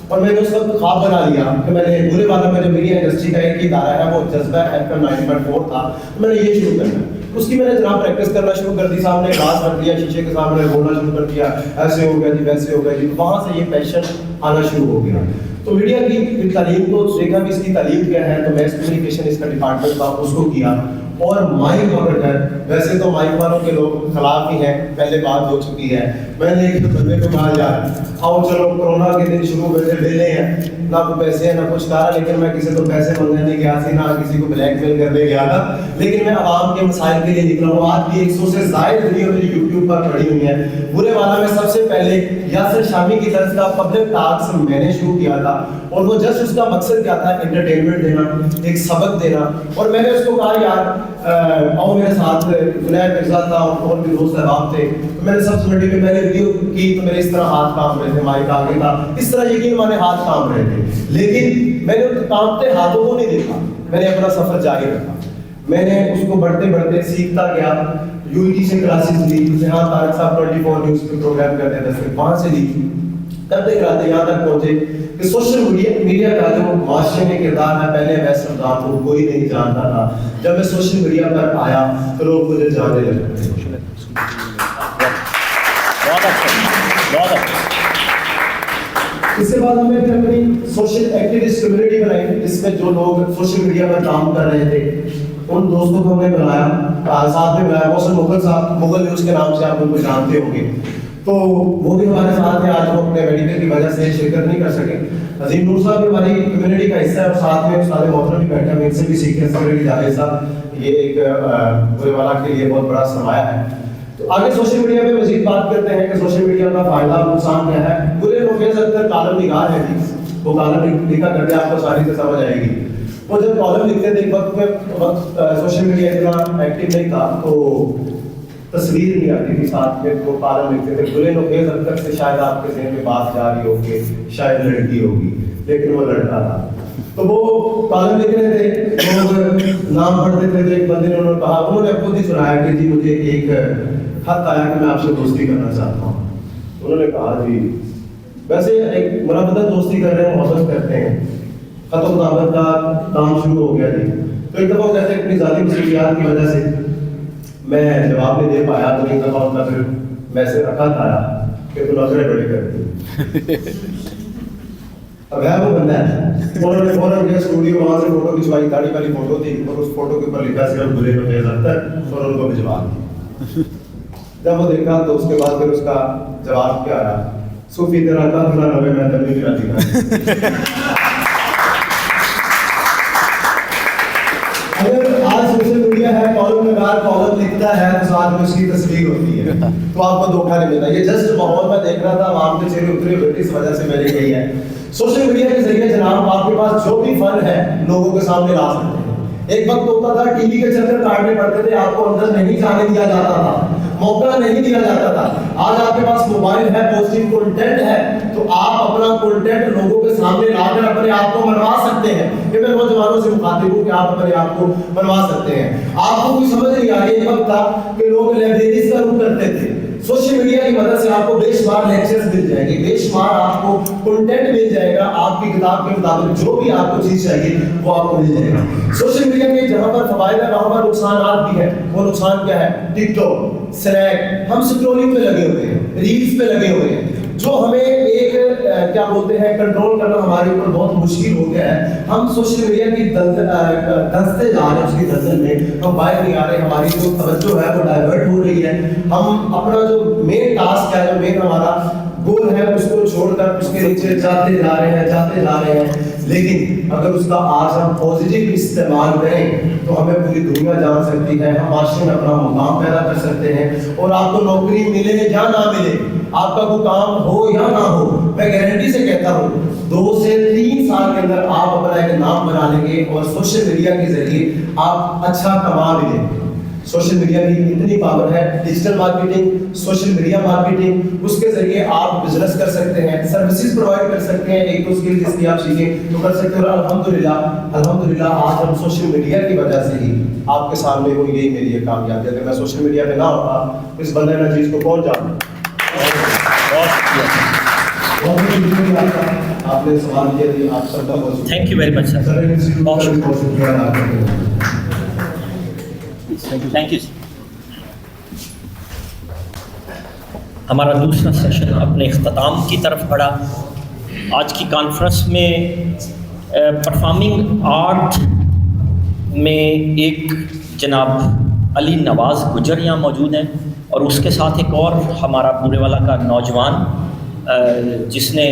اور میں نے اس وقت خواب بنا لیا کہ میں نے برے والا میں جو میڈیا انڈسٹری کا ایک ادارہ ہے وہ جذبہ FM 90.4 تھا, تو میں نے یہ شروع کرنا. اس کی میں نے جناب پریکٹس کرنا شروع کر دی. صاحب نے کلاس رکھ دیا, شیشے کے سامنے بولنا شروع کر دیا, ایسے ہو گیا جی, ویسے ہو گیا جی. وہاں سے یہ پیشن آنا شروع ہو گیا. تو میڈیا کی تعلیم کو دیکھا بھی اس کی تعلیم کیا ہے, تو میس کمیونیکیشن اس کا ڈپارٹمنٹ تھا, اس کو کیا. اور مائک پکڑ کر, ویسے تو مائک والوں کے لوگ خلاف ہی ہیں, پہلے بات ہو چکی ہے. میں نے ایک بندے کو کہا یار آؤ چلو, کورونا کے دن شروع ہوئے تھے, ویلے ہیں, نہ کوئی پیسے ہیں نہ کچھ کہا, لیکن میں کسی کو پیسے مانگنے نہیں گیا تھی, نہ کسی کو بلیک میل کرنے گیا تھا, لیکن میں عوام کے مسائل کے لیے نکلا ہوں. آج بھی 100 سے زائد ویڈیو میری یوٹیوب پر پڑی ہوئی ہیں. برے والا میں سب سے پہلے یاسر شامی کی طرز کا پبلک ٹاکس میں نے شروع کیا تھا, اور وہ جسٹ اس کا مقصد کیا تھا, انٹرٹینمنٹ دینا, ایک سبق دینا. اور میں نے اس کو کہا یار اور میرے ساتھ جنید مرزا تھا اور بھی دوست احباب تھے, تو میں نے سب سمجھ کے میں نے ویڈیو کی, تو میرے اس طرح ہاتھ کام رہے تھے, مائک آگے تھا, اس طرح یقین مانے ہاتھ کام رہے تھے. لیکن میں نے ان کامتے ہاتھوں کو نہیں دیکھا, میں نے اپنا سفر جاری رکھا. میں نے اس کو بڑھتے بڑھتے سیکھتا گیا. UET سے کلاسز لی, جہاں طارق صاحب 24 نیوز پہ پروگرام کرتے تھے, وہاں سے لی, کرتے کراتے یہاں تک پہنچے کہ سوشل میڈیا کا جو معاشرے میں کردار ہے, پہلے ویسے رمضان کو کوئی نہیں جانتا تھا. جب میں سوشل میڈیا پر آیا تو لوگ مجھے جاننے لگے. اس کے بعد ہم نے اپنی سوشل ایکٹیوسٹ کمیونٹی بنائی, جس میں جو لوگ سوشل میڈیا پر کام کر رہے تھے ان دوستوں کو ہم نے بنایا. ساتھ میں بنایا محسن مغل صاحب, مغل نیوز کے نام سے آپ ان کو جانتے ہوں گے, تو وہ بھی ہمارے ساتھ ہیں. آج وہ اپنے میڈیکل کی وجہ سے شرکت نہیں کر سکے. عظیم نور صاحب بھی ہماری کمیونٹی کا حصہ ہے, اور ساتھ میں استاد محترم بھی بیٹھے ہیں, ان سے بھی سیکھیں. سکریٹری جاوید صاحب یہ ایک برے والا کے لیے بہت بڑا سرمایہ ہے. تو آگے سوشل میڈیا پہ مزید بات کرتے ہیں کہ سوشل میڈیا کا فائدہ اور نقصان کیا ہے. برے نوفیز اختر کالم نگار ہے, وہ کالم لکھا کرتے آپ کو ساری سے سمجھ آئے گی. وہ جب کالم لکھتے تھے ایک وقت میں سوشل میڈیا اتنا ایکٹیو نہیں تھا تو تصویر نہیں آتی تھی ساتھ میں، وہ کالم لکھتے تھے گلین و خیز حد تک سے شاید آپ کے ذہن میں بات جا رہی ہوگی شاید لڑکی ہوگی، لیکن وہ لڑکا تھا. تو وہ کالم لکھ رہے تھے، لوگ نام پڑھتے تھے. تو ایک بندے نے انہوں نے کہا، انہوں نے خود ہی سنایا کہ جی مجھے ایک خط آیا کہ میں آپ سے دوستی کرنا چاہتا ہوں. انہوں نے کہا جی ویسے ایک مرابطہ دوستی کر رہے ہیں، محبت کرتے ہیں، خط و کتابت کا کام شروع ہو گیا جی. تو ایک دفعہ کہتے ہیں اپنی ذاتی مصروفیات کی وجہ سے میں جواب نہیں دے پایا، تو ایک دفعہ ان کا پھر میسج رکھا تھا کہ تو نظریں بڑی کرتی. اب ہے وہ بندہ ہے، انہوں نے فوراً گیا اسٹوڈیو، وہاں سے فوٹو کھنچوائی، داڑھی والی فوٹو تھی، اور اس فوٹو کے اوپر لکھا صرف گلین و خیز حد تک، اور ان کو بھجوا دیا. جب وہ دیکھا تو اس کے بعد پھر اس کا جواب کیا آیا، صوفی تیرا کا بنا نوے میں تبھی میرا دکھا. اگر آج سوشل میڈیا ہے، کالم نگار کالم لکھتا ہے تو ساتھ میں اس کی تصویر ہوتی ہے، تو آپ کو دھوکہ نہیں ملتا. یہ جسٹ ماحول میں دیکھ رہا تھا، عوام کے چہرے اترے ہوئے، اس وجہ سے میں نے کہی ہے. سوشل میڈیا کے ذریعے جناب آپ کے پاس جو بھی فن ہے لوگوں کے سامنے لا سکتے ہیں. ایک وقت ہوتا تھا ٹی وی کے چکر کاٹنے پڑتے تھے، آپ کو اندر نہیں جانے دیا جاتا تھا، موقع نہیں دیا جاتا تھا. آج آپ کے پاس موبائل ہے، پوزیٹیو کنٹینٹ ہے، تو آپ اپنا کنٹینٹ لوگوں کے سامنے لا کر اپنے آپ کو منوا سکتے ہیں. یہ میں نوجوانوں سے مخاطب ہوں کہ آپ اپنے آپ کو منوا سکتے ہیں. آپ کو کوئی سمجھ نہیں آ رہی، ایک وقت تھا کہ لوگ لائبریریز کا رخ کرتے تھے. سوشل میڈیا کی مدد سے آپ کو بے شمار لیکچرز مل جائیں گے، بے شمار آپ کو کنٹینٹ مل جائے گا، آپ کی کتاب کے مطابق جو بھی آپ کو چیز چاہیے وہ آپ کو مل جائے گا. سوشل میڈیا کے جہاں پر فوائد ہے وہاں پر نقصانات بھی ہیں. وہ نقصان کیا ہے؟ ٹک ٹاک، سنیک، ہم سکرولنگ پہ لگے ہوئے ہیں، ریلز پہ لگے ہوئے ہیں، جو ہمیں ایک کیا بولتے ہیں کنٹرول کرنا ہمارے اوپر بہت مشکل ہو گیا ہے. ہم سوشل میڈیا کی دھنستے جا رہے ہیں، اس کی دھندل میں ہم باہر نہیں آ رہے، ہماری جو توجہ ہے وہ ڈائیورٹ ہو رہی ہے. ہم اپنا جو مین ٹاسک ہے، جو مین ہمارا گول ہے، اس کو چھوڑ کر اس کے نیچے جاتے جا رہے ہیں. لیکن اگر اس کا آج ہم پازیٹیو استعمال کریں تو ہمیں پوری دنیا جان سکتی ہے، ہم معاشرے میں اپنا مقام پیدا کر سکتے ہیں. اور آپ کو نوکری ملے یا نہ ملے، آپ کا کوئی کام ہو یا نہ ہو، میں گارنٹی سے کہتا ہوں 2 سے 3 سال کے اندر آپ اپنا ایک نام بنا لیں گے، اور سوشل میڈیا کے ذریعے آپ اچھا کما بھی لیں گے. سوشل میڈیا کی اتنی پاور ہے، digital marketing, social media marketing, اس کے ذریعے آپ بزنس کر سکتے ہیں، سروسز پرووائڈ کر سکتے ہیں. ایک دو اسکل جس کی آپ سیکھیں تو کر سکتے ہیں. اور الحمدللہ آج ہم سوشل میڈیا کی وجہ سے ہی آپ کے سامنے وہ یہی میری ایک کامیابی ہے. اگر میں سوشل میڈیا پہ نہ ہوتا اس بندے نے چیز کو پہنچ جاتا. آپ نے سوال کیا تھی، آپ سب کا بہت
thank you very much sir. Thank you. ہمارا دوسرا سیشن اپنے اختتام کی طرف بڑھا. آج کی کانفرنس میں پرفارمنگ آرٹ میں ایک جناب علی نواز گجر یہاں موجود ہیں، اور اس کے ساتھ ایک اور ہمارا پورے والا کا نوجوان جس نے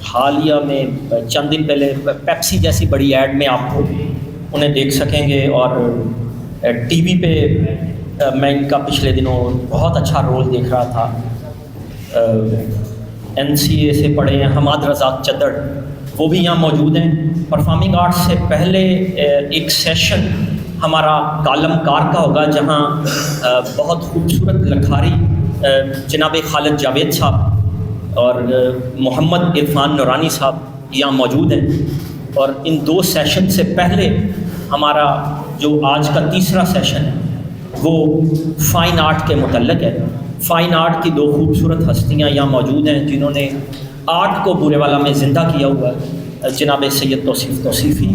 حالیہ میں چند دن پہلے پیپسی جیسی بڑی ایڈ میں آپ کو انہیں دیکھ سکیں گے، اور ٹی وی پہ میں ان کا پچھلے دنوں بہت اچھا رول دیکھ رہا تھا. NCA سے پڑھے ہیں حماد رزاق چدڑ، وہ بھی یہاں موجود ہیں. پرفارمنگ آرٹس سے پہلے ایک سیشن ہمارا کالم کار کا ہوگا، جہاں بہت خوبصورت لکھاری جناب خالد جاوید صاحب اور محمد عرفان نورانی صاحب یہاں موجود ہیں. اور ان 2 سیشن سے پہلے ہمارا جو آج کا تیسرا سیشن ہے وہ فائن آرٹ کے متعلق ہے. فائن آرٹ کی 2 خوبصورت ہستیاں یہاں موجود ہیں جنہوں نے آرٹ کو بورے والا میں زندہ کیا ہوا ہے، جناب سید توصیف توصیفی،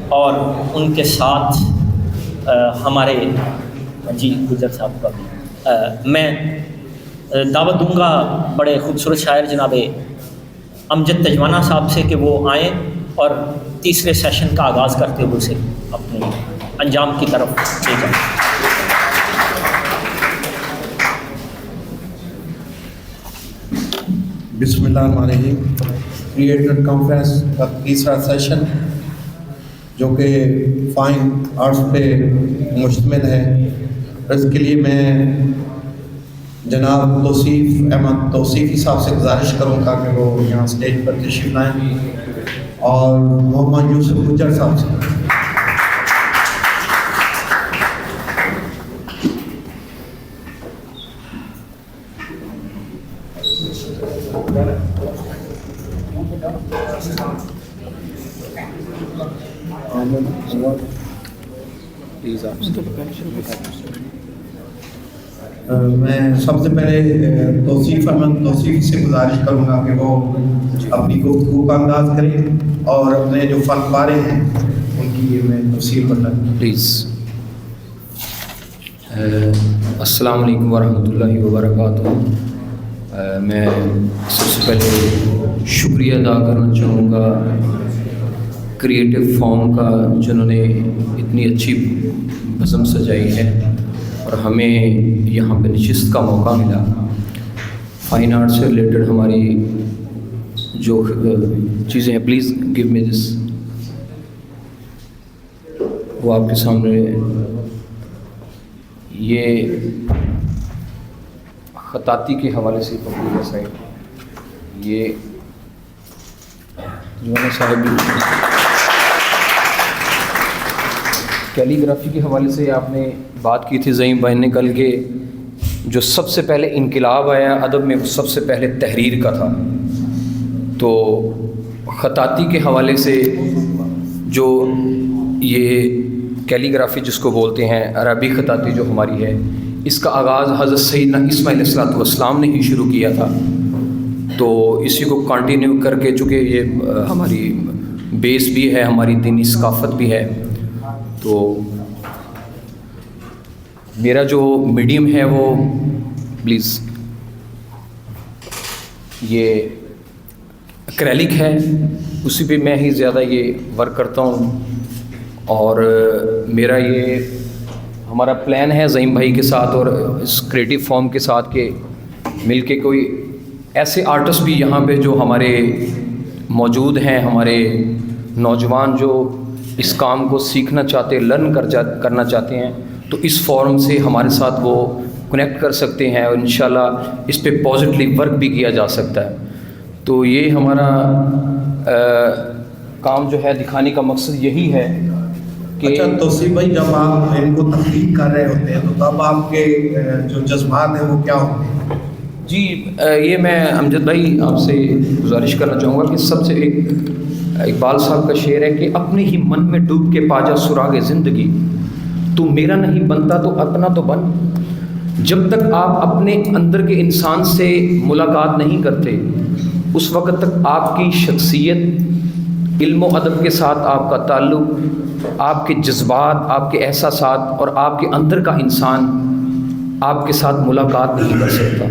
اور ان کے ساتھ ہمارے جی گجر صاحب کا بھی میں دعوت دوں گا بڑے خوبصورت شاعر جناب امجد تجوانہ صاحب سے کہ وہ آئیں اور تیسرے سیشن کا آغاز کرتے ہوئے اسے اپنے انجام کی طرف لے جائیں.
بسم اللہ الرحمن الرحیم. کریٹر کانفرنس کا تیسرا سیشن جو کہ فائن آرٹس پہ مشتمل ہے، اس کے لیے میں جناب توصیف احمد توصیفی صاحب سے گزارش کروں گا کہ وہ یہاں اسٹیج پر تشریف لائیں. اور محمد یوسف گجر صاحب سے. میں سب سے پہلے توصیف سے گزارش کروں گا کہ وہ اپنی گفتگو کا انداز کریں اور اپنے جو فن پارے ہیں ان کی میں تفصیل بتائیں
پلیز. السلام علیکم ورحمۃ اللہ وبرکاتہ. میں سب سے پہلے شکریہ ادا کرنا چاہوں گا کریٹو فارم کا جنہوں نے اتنی اچھی بزم سجائی ہے اور ہمیں یہاں پہ نشست کا موقع ملا. فائن آرٹ سے ریلیٹڈ ہماری جو چیزیں ہیں, پلیز گیو می دس, وہ آپ کے سامنے. یہ خطاطی کے حوالے سے پبلک سائٹ, یہ جوانا صاحب کیلیگرافی کے حوالے سے آپ نے بات کی تھی زعیم بھائی نے کل کے جو سب سے پہلے انقلاب آیا ادب میں سب سے پہلے تحریر کا تھا. تو خطاطی کے حوالے سے جو یہ کیلیگرافی جس کو بولتے ہیں عربی خطاطی جو ہماری ہے, اس کا آغاز حضرت سیدنا اسماعیل علیہ السلام نے ہی شروع کیا تھا. تو اسی کو کنٹینیو کر کے چونکہ یہ ہماری بیس بھی ہے, ہماری دینی ثقافت بھی ہے, تو میرا جو میڈیم ہے وہ پلیز یہ ایکریلک ہے, اسی پہ میں ہی زیادہ یہ ورک کرتا ہوں. اور میرا یہ ہمارا پلان ہے زعیم بھائی کے ساتھ اور اس کریٹو فارم کے ساتھ کہ مل کے کوئی ایسے آرٹسٹ بھی یہاں پہ جو ہمارے موجود ہیں, ہمارے نوجوان جو اس کام کو سیکھنا چاہتے, لرن کرنا چاہتے ہیں, تو اس فورم سے ہمارے ساتھ وہ کنیکٹ کر سکتے ہیں اور انشاءاللہ اس پہ پازیٹیولی ورک بھی کیا جا سکتا ہے. تو یہ ہمارا کام جو ہے دکھانے کا مقصد یہی ہے کہ
اچھا توصیف بھائی, جب آپ ان کو تخلیق کر رہے ہوتے ہیں تو تب آپ کے جو جذبات ہیں وہ کیا ہوتے ہیں؟
جی یہ میں امجد بھائی آپ سے گزارش کرنا چاہوں گا کہ سب سے ایک اقبال صاحب کا شعر ہے کہ اپنے ہی من میں ڈوب کے پا جا سراغ زندگی, تو میرا نہیں بنتا تو اپنا تو بن. جب تک آپ اپنے اندر کے انسان سے ملاقات نہیں کرتے اس وقت تک آپ کی شخصیت, علم و ادب کے ساتھ آپ کا تعلق, آپ کے جذبات, آپ کے احساسات اور آپ کے اندر کا انسان آپ کے ساتھ ملاقات نہیں کر سکتا.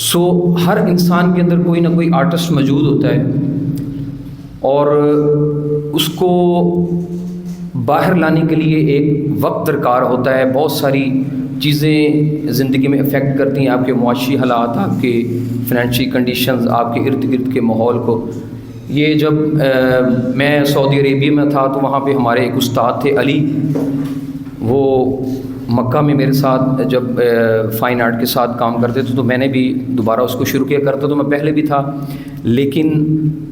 سو ہر انسان کے اندر کوئی نہ کوئی آرٹسٹ موجود ہوتا ہے اور اس کو باہر لانے کے لیے ایک وقت درکار ہوتا ہے. بہت ساری چیزیں زندگی میں افیکٹ کرتی ہیں, آپ کے معاشی حالات, آپ کے فنینشی کنڈیشنز, آپ کے ارد گرد کے ماحول کو. یہ جب میں سعودی عربیہ میں تھا تو وہاں پہ ہمارے ایک استاد تھے علی, وہ مکہ میں میرے ساتھ جب فائن آرٹ کے ساتھ کام کرتے تھے تو میں نے بھی دوبارہ اس کو شروع کیا کرتا, تو میں پہلے بھی تھا, لیکن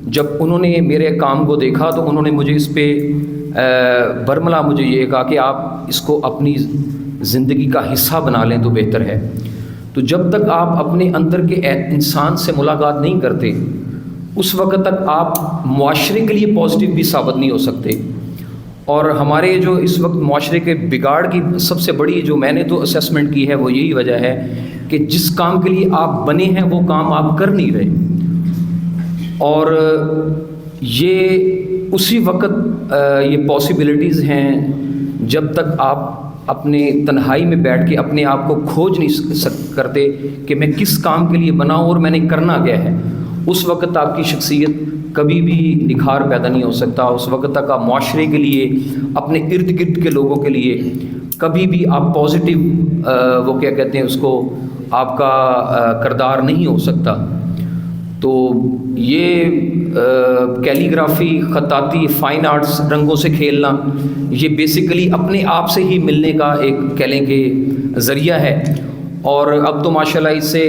جب انہوں نے میرے کام کو دیکھا تو انہوں نے مجھے اس پہ برملا مجھے یہ کہا کہ آپ اس کو اپنی زندگی کا حصہ بنا لیں تو بہتر ہے. تو جب تک آپ اپنے اندر کے انسان سے ملاقات نہیں کرتے اس وقت تک آپ معاشرے کے لیے پازیٹیو بھی ثابت نہیں ہو سکتے. اور ہمارے جو اس وقت معاشرے کے بگاڑ کی سب سے بڑی جو میں نے تو اسیسمنٹ کی ہے وہ یہی وجہ ہے کہ جس کام کے لیے آپ بنے ہیں وہ کام آپ کر نہیں رہے. اور یہ اسی وقت یہ پاسبلٹیز ہیں جب تک آپ اپنے تنہائی میں بیٹھ کے اپنے آپ کو کھوج نہیں کرتے کہ میں کس کام کے لیے بنا ہوں اور میں نے کرنا کیا ہے. اس وقت آپ کی شخصیت کبھی بھی نکھار پیدا نہیں ہو سکتا. اس وقت تک آپ معاشرے کے لیے, اپنے ارد گرد کے لوگوں کے لیے کبھی بھی آپ پازیٹیو وہ کیا کہتے ہیں اس کو, آپ کا کردار نہیں ہو سکتا. تو یہ کیلیگرافی, خطاطی, فائن آرٹس, رنگوں سے کھیلنا, یہ بیسیکلی اپنے آپ سے ہی ملنے کا ایک کہہ لیں کہ ذریعہ ہے. اور اب تو ماشاءاللہ اس سے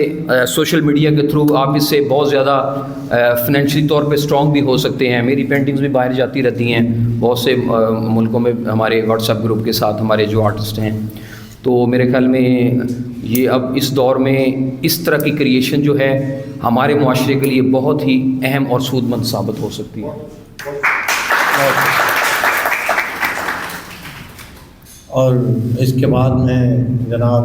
سوشل میڈیا کے تھرو آپ اس سے بہت زیادہ فنینشلی طور پہ اسٹرانگ بھی ہو سکتے ہیں. میری پینٹنگز بھی باہر جاتی رہتی ہیں بہت سے ملکوں میں ہمارے واٹس ایپ گروپ کے ساتھ ہمارے جو آرٹسٹ ہیں. تو میرے خیال میں یہ اب اس دور میں اس طرح کی کریشن جو ہے ہمارے معاشرے کے لیے بہت ہی اہم اور سود مند ثابت ہو سکتی ہے.
اور اس کے بعد میں جناب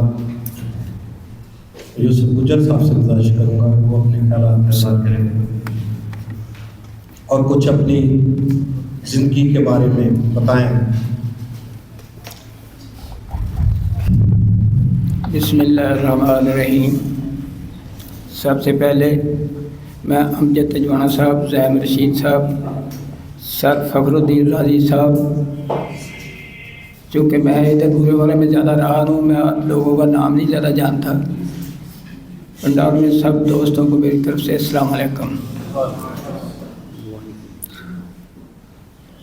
یوسف گجر صاحب سے گزارش کروں گا وہ اپنے خیالات میں بات کریں اور کچھ اپنی زندگی کے بارے میں بتائیں.
بسم اللہ الرحمن الرحیم. سب سے پہلے میں امجد تجوانہ صاحب، زیم رشید صاحب، سر فخر الدین رازی صاحب، چونکہ میں ادھر بورے والے میں زیادہ رہا ہوں، میں لوگوں کا نام نہیں زیادہ جانتا. پنڈال میں سب دوستوں کو میری طرف سے السلام علیکم.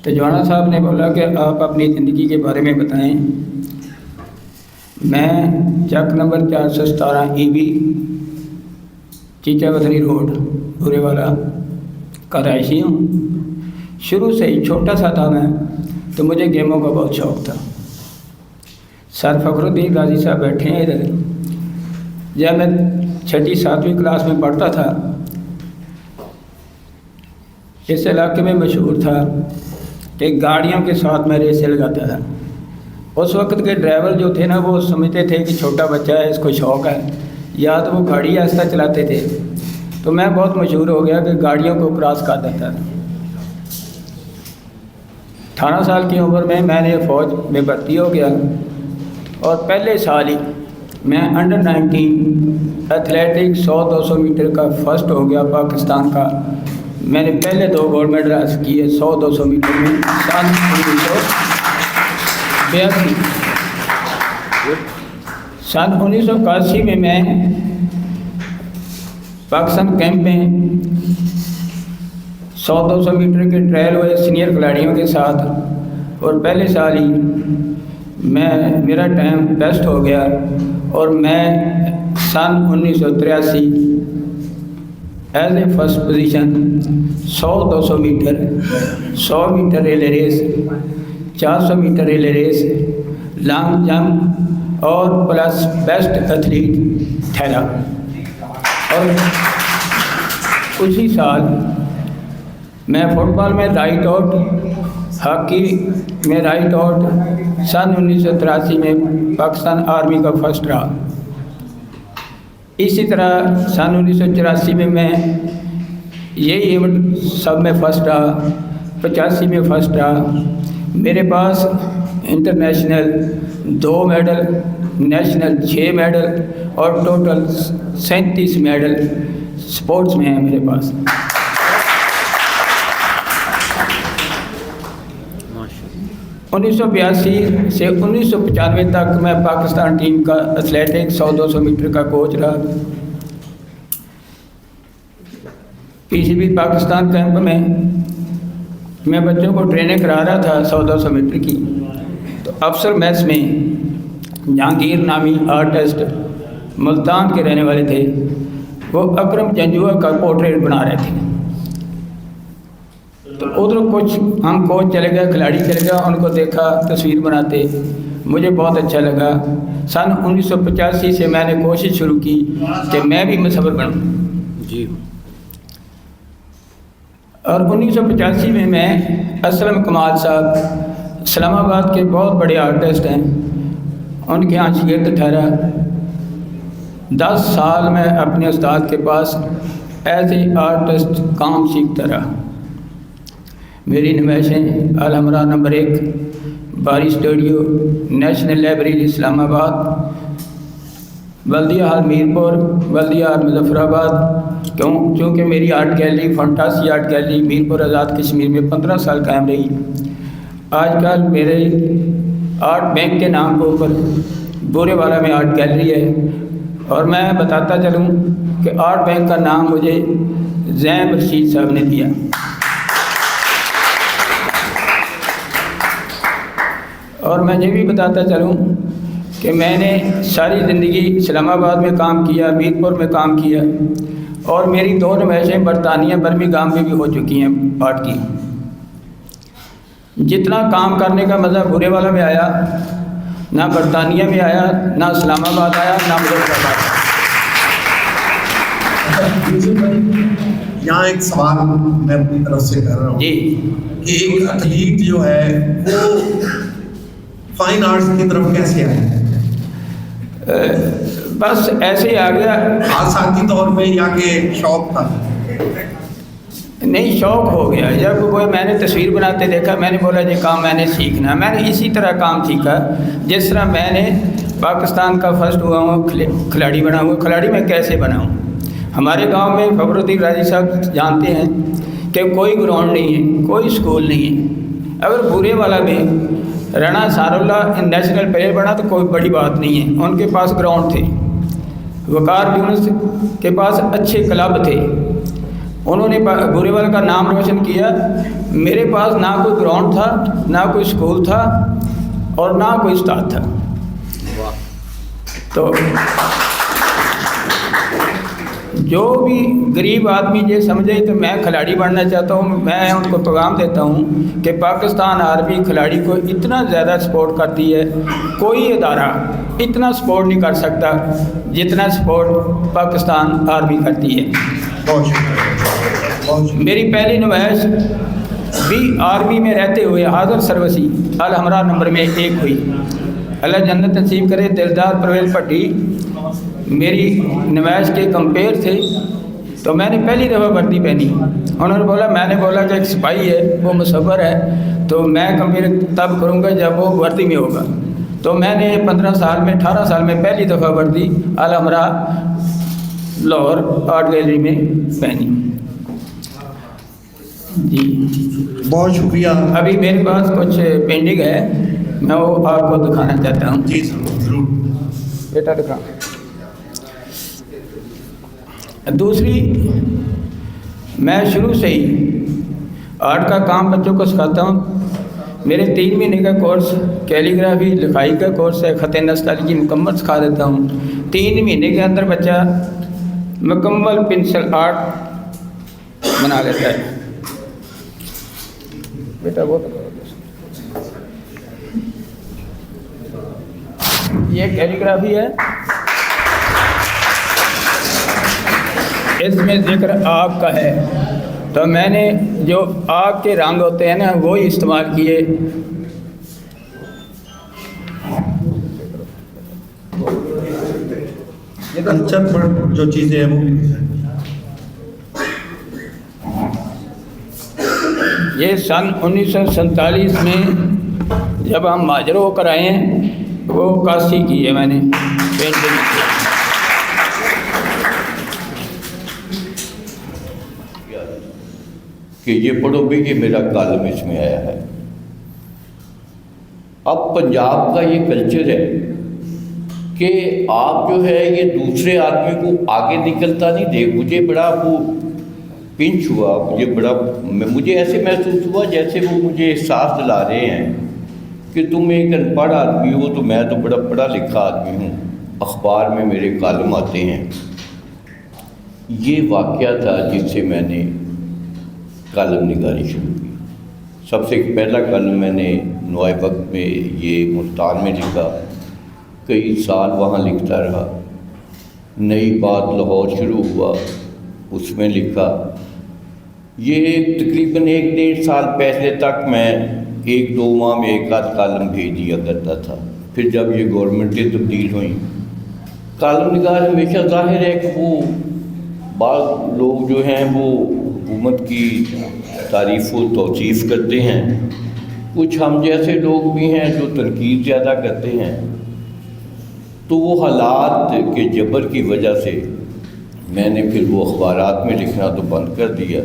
تجوانہ صاحب نے بولا کہ آپ اپنی زندگی کے بارے میں بتائیں. میں چک نمبر 417 EB چیچا وطنی روڈ بورے والا کا رہائشی ہوں. شروع سے ہی چھوٹا سا تھا میں تو مجھے گیموں کا بہت شوق تھا. سر فخر الدین غازی صاحب بیٹھے ہیں ادھر. جب میں 6ٹھی 7ویں کلاس میں پڑھتا تھا اس علاقے میں مشہور تھا کہ گاڑیوں کے ساتھ میں ریسیں لگاتا تھا. اس وقت کے ڈرائیور جو تھے نا وہ سمجھتے تھے کہ چھوٹا بچہ ہے، اس کو شوق ہے، یا تو وہ گاڑی آہستہ چلاتے تھے. تو میں بہت مشہور ہو گیا کہ گاڑیوں کو کراس کر دیتا تھا. 18 سال کی عمر میں نے فوج میں بھرتی ہو گیا اور پہلے سال ہی میں انڈر 19 ایتھلیٹک 100-200 میٹر کا فرسٹ ہو گیا پاکستان کا. میں نے پہلے 2 گولڈ میڈل حاصل کیے 100-200 میٹر میں سال 1982. سن 1981 میں پاکستان کیمپ میں 100-200 میٹر کے ٹرائل ہوئے سینئر کھلاڑیوں کے ساتھ اور پہلے سال ہی میرا ٹائم بیسٹ ہو گیا اور میں سن 1983 as a first position 100-200 metre, 100 metre relay race, 400 metre relay race, long jump اور پلس بیسٹ ایتھلیٹ ٹھہرا. اور اسی سال میں فٹ بال میں رائٹ آؤٹ، ہاکی میں رائٹ آؤٹ سن 1983 میں پاکستان آرمی کا فرسٹ رہا. اسی طرح سن 1984 میں یہی ایونٹ سب میں فرسٹ رہا، 85 میں فرسٹ رہا. میرے پاس انٹرنیشنل 2 میڈل، نیشنل 6 میڈل اور ٹوٹل 37 میڈل سپورٹس میں ہیں میرے پاس. انیس 1982 سے 1995 تک میں پاکستان ٹیم کا ایتھلیٹک 100-200 میٹر کا کوچ رہا. PCB پاکستان کیمپ میں بچوں کو ٹریننگ کرا رہا تھا 100-200 میٹر کی. تو افسر میس میں جہانگیر نامی آرٹسٹ ملتان کے رہنے والے تھے، وہ اکرم جنجوا کا پورٹریٹ بنا رہے تھے. تو ادھر کچھ ہم کوچ چلے گئے، کھلاڑی چلے گئے، ان کو دیکھا تصویر بناتے، مجھے بہت اچھا لگا. سن 1985 سے میں نے کوشش شروع کی کہ میں بھی مصور بنوں جی. اور 1985 میں اسلم کمال صاحب اسلام آباد کے بہت بڑے آرٹسٹ ہیں، ان کے یہاں شاگرد ٹھہرا. 10 سال میں اپنے استاد کے پاس ایز اے آرٹسٹ کام سیکھتا رہا. میری نمائشیں الحمرا نمبر 1 باری اسٹوڈیو، نیشنل لائبریری اسلام آباد، بلدیہ ہال میرپور، بلدیہ ہال مظفر آباد. چونکہ میری art gallery fantasy art gallery Mirpur Azad Kashmir میں 15 سال قائم رہی. آج کل میرے آرٹ بینک کے نام کے اوپر بورے والا میں آرٹ گیلری ہے. اور میں بتاتا چلوں کہ آرٹ بینک کا نام مجھے زیم رشید صاحب نے دیا. اور میں یہ بھی بتاتا چلوں کہ میں نے ساری زندگی اسلام آباد میں کام کیا، میرپور میں کام کیا، اور میری 2 نمائشیں برطانیہ برمنگھم میں بھی ہو چکی ہیں آرٹ کی۔ جتنا کام کرنے کا مزہ بھورے والا میں آیا، نہ برطانیہ میں آیا، نہ اسلام آباد آیا، نہ مظفر آباد۔
یہاں ایک سوال میں اپنی طرف سے کر رہا ہوں
جی،
کہ ایک ایتھلیٹ جو ہے وہ فائن آرٹس کی طرف کیسے آئے؟
بس ایسے ہی آ گیا،
آسانی طور پہ یا کہ شوق تھا؟
نہیں، شوق ہو گیا۔ جب وہ میں نے تصویر بناتے دیکھا، میں نے بولا یہ کام میں نے سیکھنا۔ میں نے اسی طرح کام سیکھا جس طرح میں نے پاکستان کا فرسٹ ہوا ہوں، کھلاڑی بنا ہوا۔ کھلاڑی میں کیسے بناؤں؟ ہمارے گاؤں میں فخر الدین راضی صاحب جانتے ہیں کہ کوئی گراؤنڈ نہیں ہے، کوئی اسکول نہیں ہے۔ اگر بورے والا میں رانا سار اللہ نیشنل پلیئر بنا تو کوئی بڑی بات نہیں ہے، ان کے پاس گراؤنڈ تھے۔ وقار یونس کے پاس اچھے کلب تھے، انہوں نے بورے والے کا نام روشن کیا۔ میرے پاس نہ کوئی گراؤنڈ تھا، نہ کوئی اسکول تھا، اور نہ کوئی استاد تھا۔ تو جو بھی غریب آدمی یہ سمجھے تو میں کھلاڑی بننا چاہتا ہوں، میں ان کو پیغام دیتا ہوں کہ پاکستان آرمی کھلاڑی کو اتنا زیادہ سپورٹ کرتی ہے، کوئی ادارہ اتنا سپورٹ نہیں کر سکتا جتنا سپورٹ پاکستان آرمی کرتی ہے۔ میری پہلی نمائش بھی آرمی میں رہتے ہوئے حاضر سروسی الحمراء نمبر میں 1 ہوئی۔ اللہ جنت نصیب کرے، دلدار پرویز بھٹی میری نمائش کے کمپیئر تھے، تو میں نے پہلی دفعہ وردی پہنی۔ انہوں نے بولا، میں نے بولا کہ ایک سپاہی ہے وہ مصور ہے، تو میں کمپیئر تب کروں گا جب وہ وردی میں ہوگا۔ تو میں نے 15 سال میں 18 سال میں پہلی دفعہ وردی الحمراء لاہور آرٹ گیلری میں پہنی۔ جی
بہت شکریہ۔
ابھی میرے پاس کچھ پینٹنگ ہے، میں وہ آپ کو دکھانا چاہتا ہوں۔
جی ضرور
بیٹا دکھا۔ دوسری، میں شروع سے ہی آرٹ کا کام بچوں کو سکھاتا ہوں۔ میرے 3 مہینے کا کورس کیلیگرافی لکھائی کا کورس ہے، خط نستعلیقی مکمل سکھا دیتا ہوں۔ 3 مہینے کے اندر بچہ مکمل پنسل آرٹ بنا لیتا ہے۔ بیٹا وہ یہ کیلیگرافی ہے، اس میں ذکر آگ کا ہے، تو میں نے جو آگ کے رنگ ہوتے ہیں نا وہی استعمال کیے۔
کلچر پر جو چیزیں ہیں وہ
یہ سن 1947 میں جب ہم مہاجر ہو کر آئے ہیں، وہ عکاسی کی ہے میں نے پینٹنگ کی۔
کہ یہ پڑھو بھی، یہ میرا کالم اس میں آیا ہے۔ اب پنجاب کا یہ کلچر ہے کہ آپ جو ہے یہ دوسرے آدمی کو آگے نکلتا نہیں دیکھ۔ مجھے بڑا وہ پنچ ہوا، مجھے ایسے محسوس ہوا جیسے وہ مجھے احساس دلا رہے ہیں کہ تم ایک ان پڑھ آدمی ہو، تو میں تو بڑا پڑھا لکھا آدمی ہوں، اخبار میں میرے کالم آتے ہیں۔ یہ واقعہ تھا جس سے میں نے کالم نگاری شروع کی۔ سب سے پہلا کالم میں نے نوائے وقت میں یہ ملتان میں لکھا، کئی سال وہاں لکھتا رہا۔ نئی بات لاہور شروع ہوا، اس میں لکھا۔ یہ تقریباً 1-1.5 سال پہلے تک میں 1-2 ماہ میں ایک آدھ کالم بھیج دیا کرتا تھا۔ پھر جب یہ گورنمنٹیں تبدیل ہوئیں، کالم نگار ہمیشہ ظاہر ہے کہ وہ بعض لوگ جو ہیں وہ حکومت کی تعریف و توصیف کرتے ہیں، کچھ ہم جیسے لوگ بھی ہیں جو تنقید زیادہ کرتے ہیں۔ تو وہ حالات کے جبر کی وجہ سے میں نے پھر وہ اخبارات میں لکھنا تو بند کر دیا۔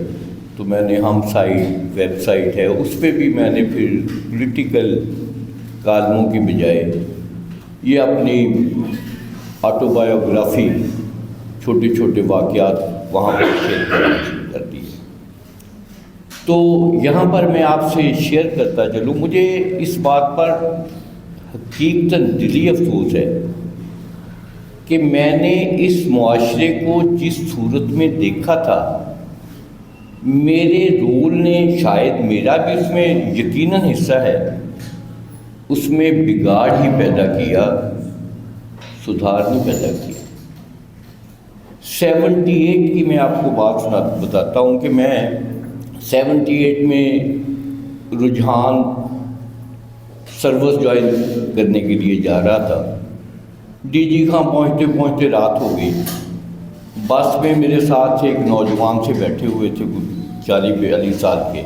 تو میں نے ہم سائٹ ویب سائٹ ہے، اس پہ بھی میں نے پھر پولیٹیکل کالموں کی بجائے یہ اپنی آٹو بایوگرافی، چھوٹے چھوٹے واقعات وہاں پر شیئر کرنا شروع کر دی۔ تو یہاں پر میں آپ سے شیئر کرتا چلوں، مجھے اس بات پر حقیقتاً دلی افسوس ہے کہ میں نے اس معاشرے کو جس صورت میں دیکھا تھا، میرے رول نے، شاید میرا بھی اس میں یقیناً حصہ ہے، اس میں بگاڑ ہی پیدا کیا، سدھار نہیں پیدا کیا۔ 78 کی میں آپ کو بات بتاتا ہوں کہ میں 78 میں رجحان سروس جوائن کرنے کے لیے جا رہا تھا۔ ڈی جی خاں پہنچتے پہنچتے رات ہو گئی۔ بس میں میرے ساتھ ایک نوجوان سے بیٹھے ہوئے تھے، 40-42 سال کے۔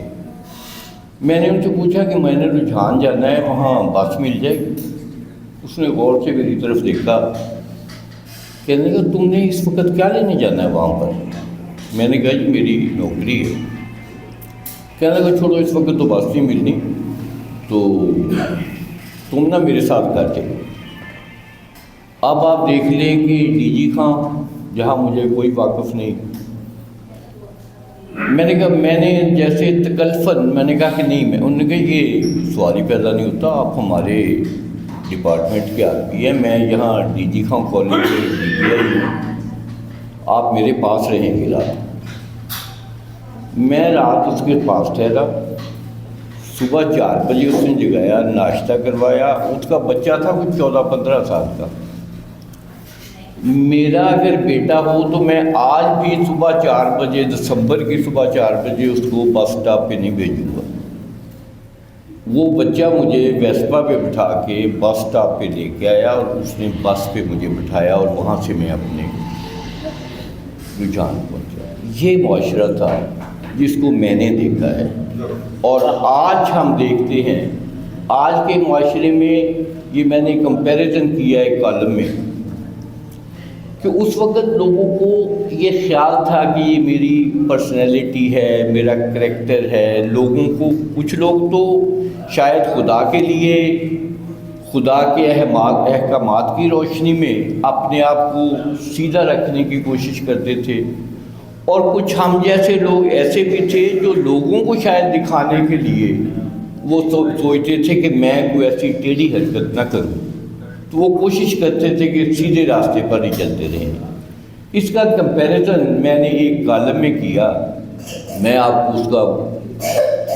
میں نے ان سے پوچھا کہ میں نے رجحان جانا ہے، وہاں بس مل جائے گی؟ اس نے غور سے میری طرف دیکھا، کہنے لگا تم نے اس وقت کیا لینے جانا ہے وہاں پر؟ میں نے کہا جی میری نوکری ہے۔ کہنے لگا چھوڑو اس وقت تو بس نہیں ملنی، تو تم نہ میرے ساتھ گھر چلو۔ اب آپ دیکھ لیں کہ ڈی جی خاں جہاں مجھے کوئی واقف نہیں، میں نے کہا، میں نے جیسے تکلفاً میں نے کہا کہ نہیں، انہوں نے کہا یہ سوال ہی پیدا نہیں ہوتا، آپ ہمارے ڈپارٹمنٹ کے آدمی ہیں، میں یہاں ڈی جی خاں کالج سے DPI ہوں، آپ میرے پاس رہیں گے رات۔ میں رات اس کے پاس ٹھہرا۔ صبح 4 بجے اس نے جگایا، ناشتہ کروایا۔ اس کا بچہ تھا کچھ 14-15 سال کا۔ میرا اگر بیٹا ہو تو میں آج بھی صبح 4 بجے، دسمبر کی صبح 4 بجے اس کو بس سٹاپ پہ نہیں بھیجوں گا۔ وہ بچہ مجھے ویسپا پہ بٹھا کے بس سٹاپ پہ لے کے آیا اور اس نے بس پہ مجھے بٹھایا اور وہاں سے میں اپنے رجحان پہنچا۔ یہ معاشرہ تھا جس کو میں نے دیکھا ہے، اور آج ہم دیکھتے ہیں آج کے معاشرے میں، یہ میں نے کمپیریزن کیا ایک کالم میں، کہ اس وقت لوگوں کو یہ خیال تھا کہ یہ میری پرسنالٹی ہے، میرا کریکٹر ہے۔ لوگوں کو، کچھ لوگ تو شاید خدا کے لیے، خدا کے احکامات کی روشنی میں اپنے آپ کو سیدھا رکھنے کی کوشش کرتے تھے، اور کچھ ہم جیسے لوگ ایسے بھی تھے جو لوگوں کو شاید دکھانے کے لیے وہ سوچتے تھے کہ میں کوئی ایسی ٹیڑھی حرکت نہ کروں، تو وہ کوشش کرتے تھے کہ سیدھے راستے پر ہی چلتے رہیں۔ اس کا کمپیریزن میں نے ایک کالم میں کیا، میں آپ کو اس کا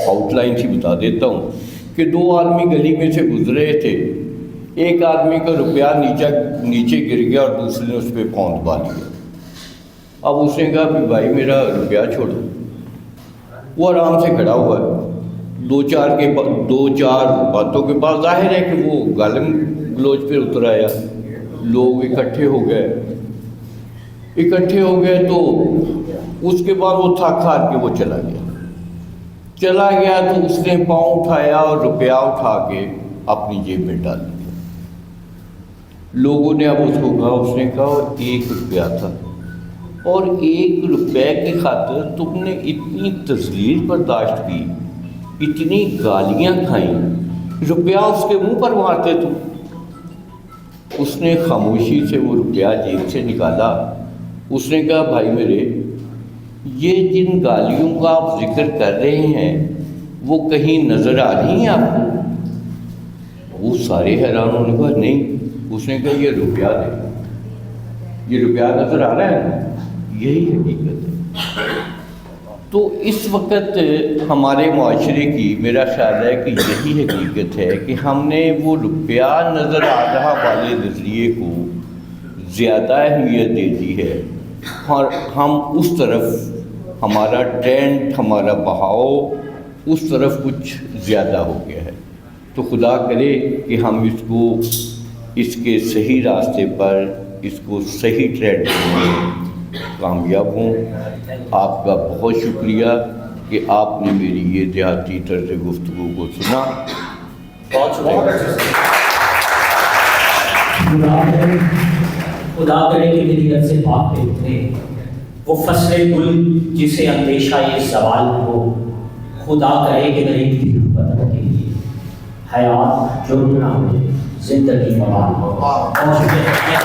آؤٹ لائن سے بتا دیتا ہوں کہ 2 آدمی گلی میں سے گزرے تھے، ایک آدمی کا روپیہ نیچے گر گیا اور دوسرے نے اس پہ پاؤں دبا لیا۔ اب اس نے کہا کہ بھائی میرا روپیہ چھوڑو۔ وہ آرام سے کھڑا ہوا ہے، 2-4 باتوں کے بعد ظاہر ہے کہ وہ گالم گلوچ پہ اتر آیا۔ لوگ اکٹھے ہو گئے تو اس کے بعد وہ تھک ہار کے وہ چلا گیا تو اس نے پاؤں اٹھایا اور روپیہ اٹھا کے اپنی جیب میں ڈال دیا۔ لوگوں نے اب اس کو کہا، اس نے کہا 1 روپیہ تھا، اور 1 روپے کی خاطر تم نے اتنی تذلیل برداشت کی، اتنی گالیاں کھائیں، روپیہ اس کے منہ پر مارتے تم۔ اس نے خاموشی سے وہ روپیہ جیب سے نکالا۔ اس نے کہا بھائی میرے، یہ جن گالیوں کا آپ ذکر کر رہے ہیں وہ کہیں نظر آ رہی ہیں آپ کو؟ وہ سارے حیران ہونے نے کہا نہیں۔ اس نے کہا یہ روپیہ دے، یہ روپیہ نظر آ رہا ہے، یہی حقیقت ہے۔ تو اس وقت ہمارے معاشرے کی، میرا خیال ہے کہ یہی حقیقت ہے کہ ہم نے وہ روپیہ نظر آ رہا والے نظریے کو زیادہ اہمیت دے دی ہے، اور ہم اس طرف، ہمارا ٹرینڈ، ہمارا بہاؤ اس طرف کچھ زیادہ ہو گیا ہے۔ تو خدا کرے کہ ہم اس کے صحیح راستے پر، اس کو صحیح ٹرینڈ میں کامیاب ہوں۔ آپ کا بہت شکریہ کہ آپ نے میری یہ دیہاتی طرز گفتگو کو سنا۔
بہت شکریہ۔ خدا کرے کہ میری رب سے پاک پہ اترے وہ فصل گل جسے اندیشہ یہ سوال ہو، خدا کرے کہ میری محبت کے لیے حیات جرم نہ ہو، زندگی موال ہو۔ بہت شکریہ۔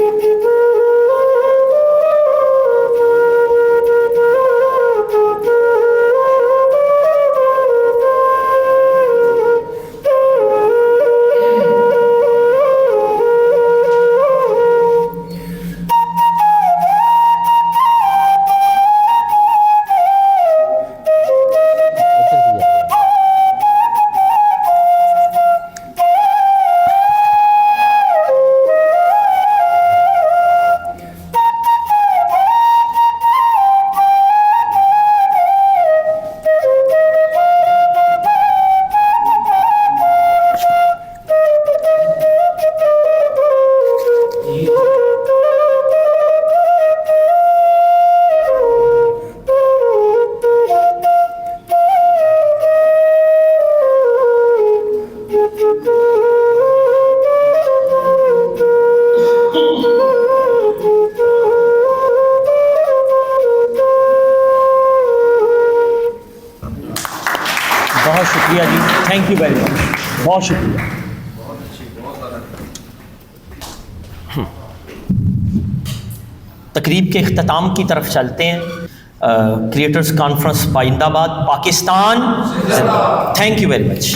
Thank you.
شکریہ جی، تھینک یو ویری مچ، بہت شکریہ. تقریب کے اختتام کی طرف چلتے ہیں. کریٹرز کانفرنس پائندہ باد، Pakistan. Thank you very much.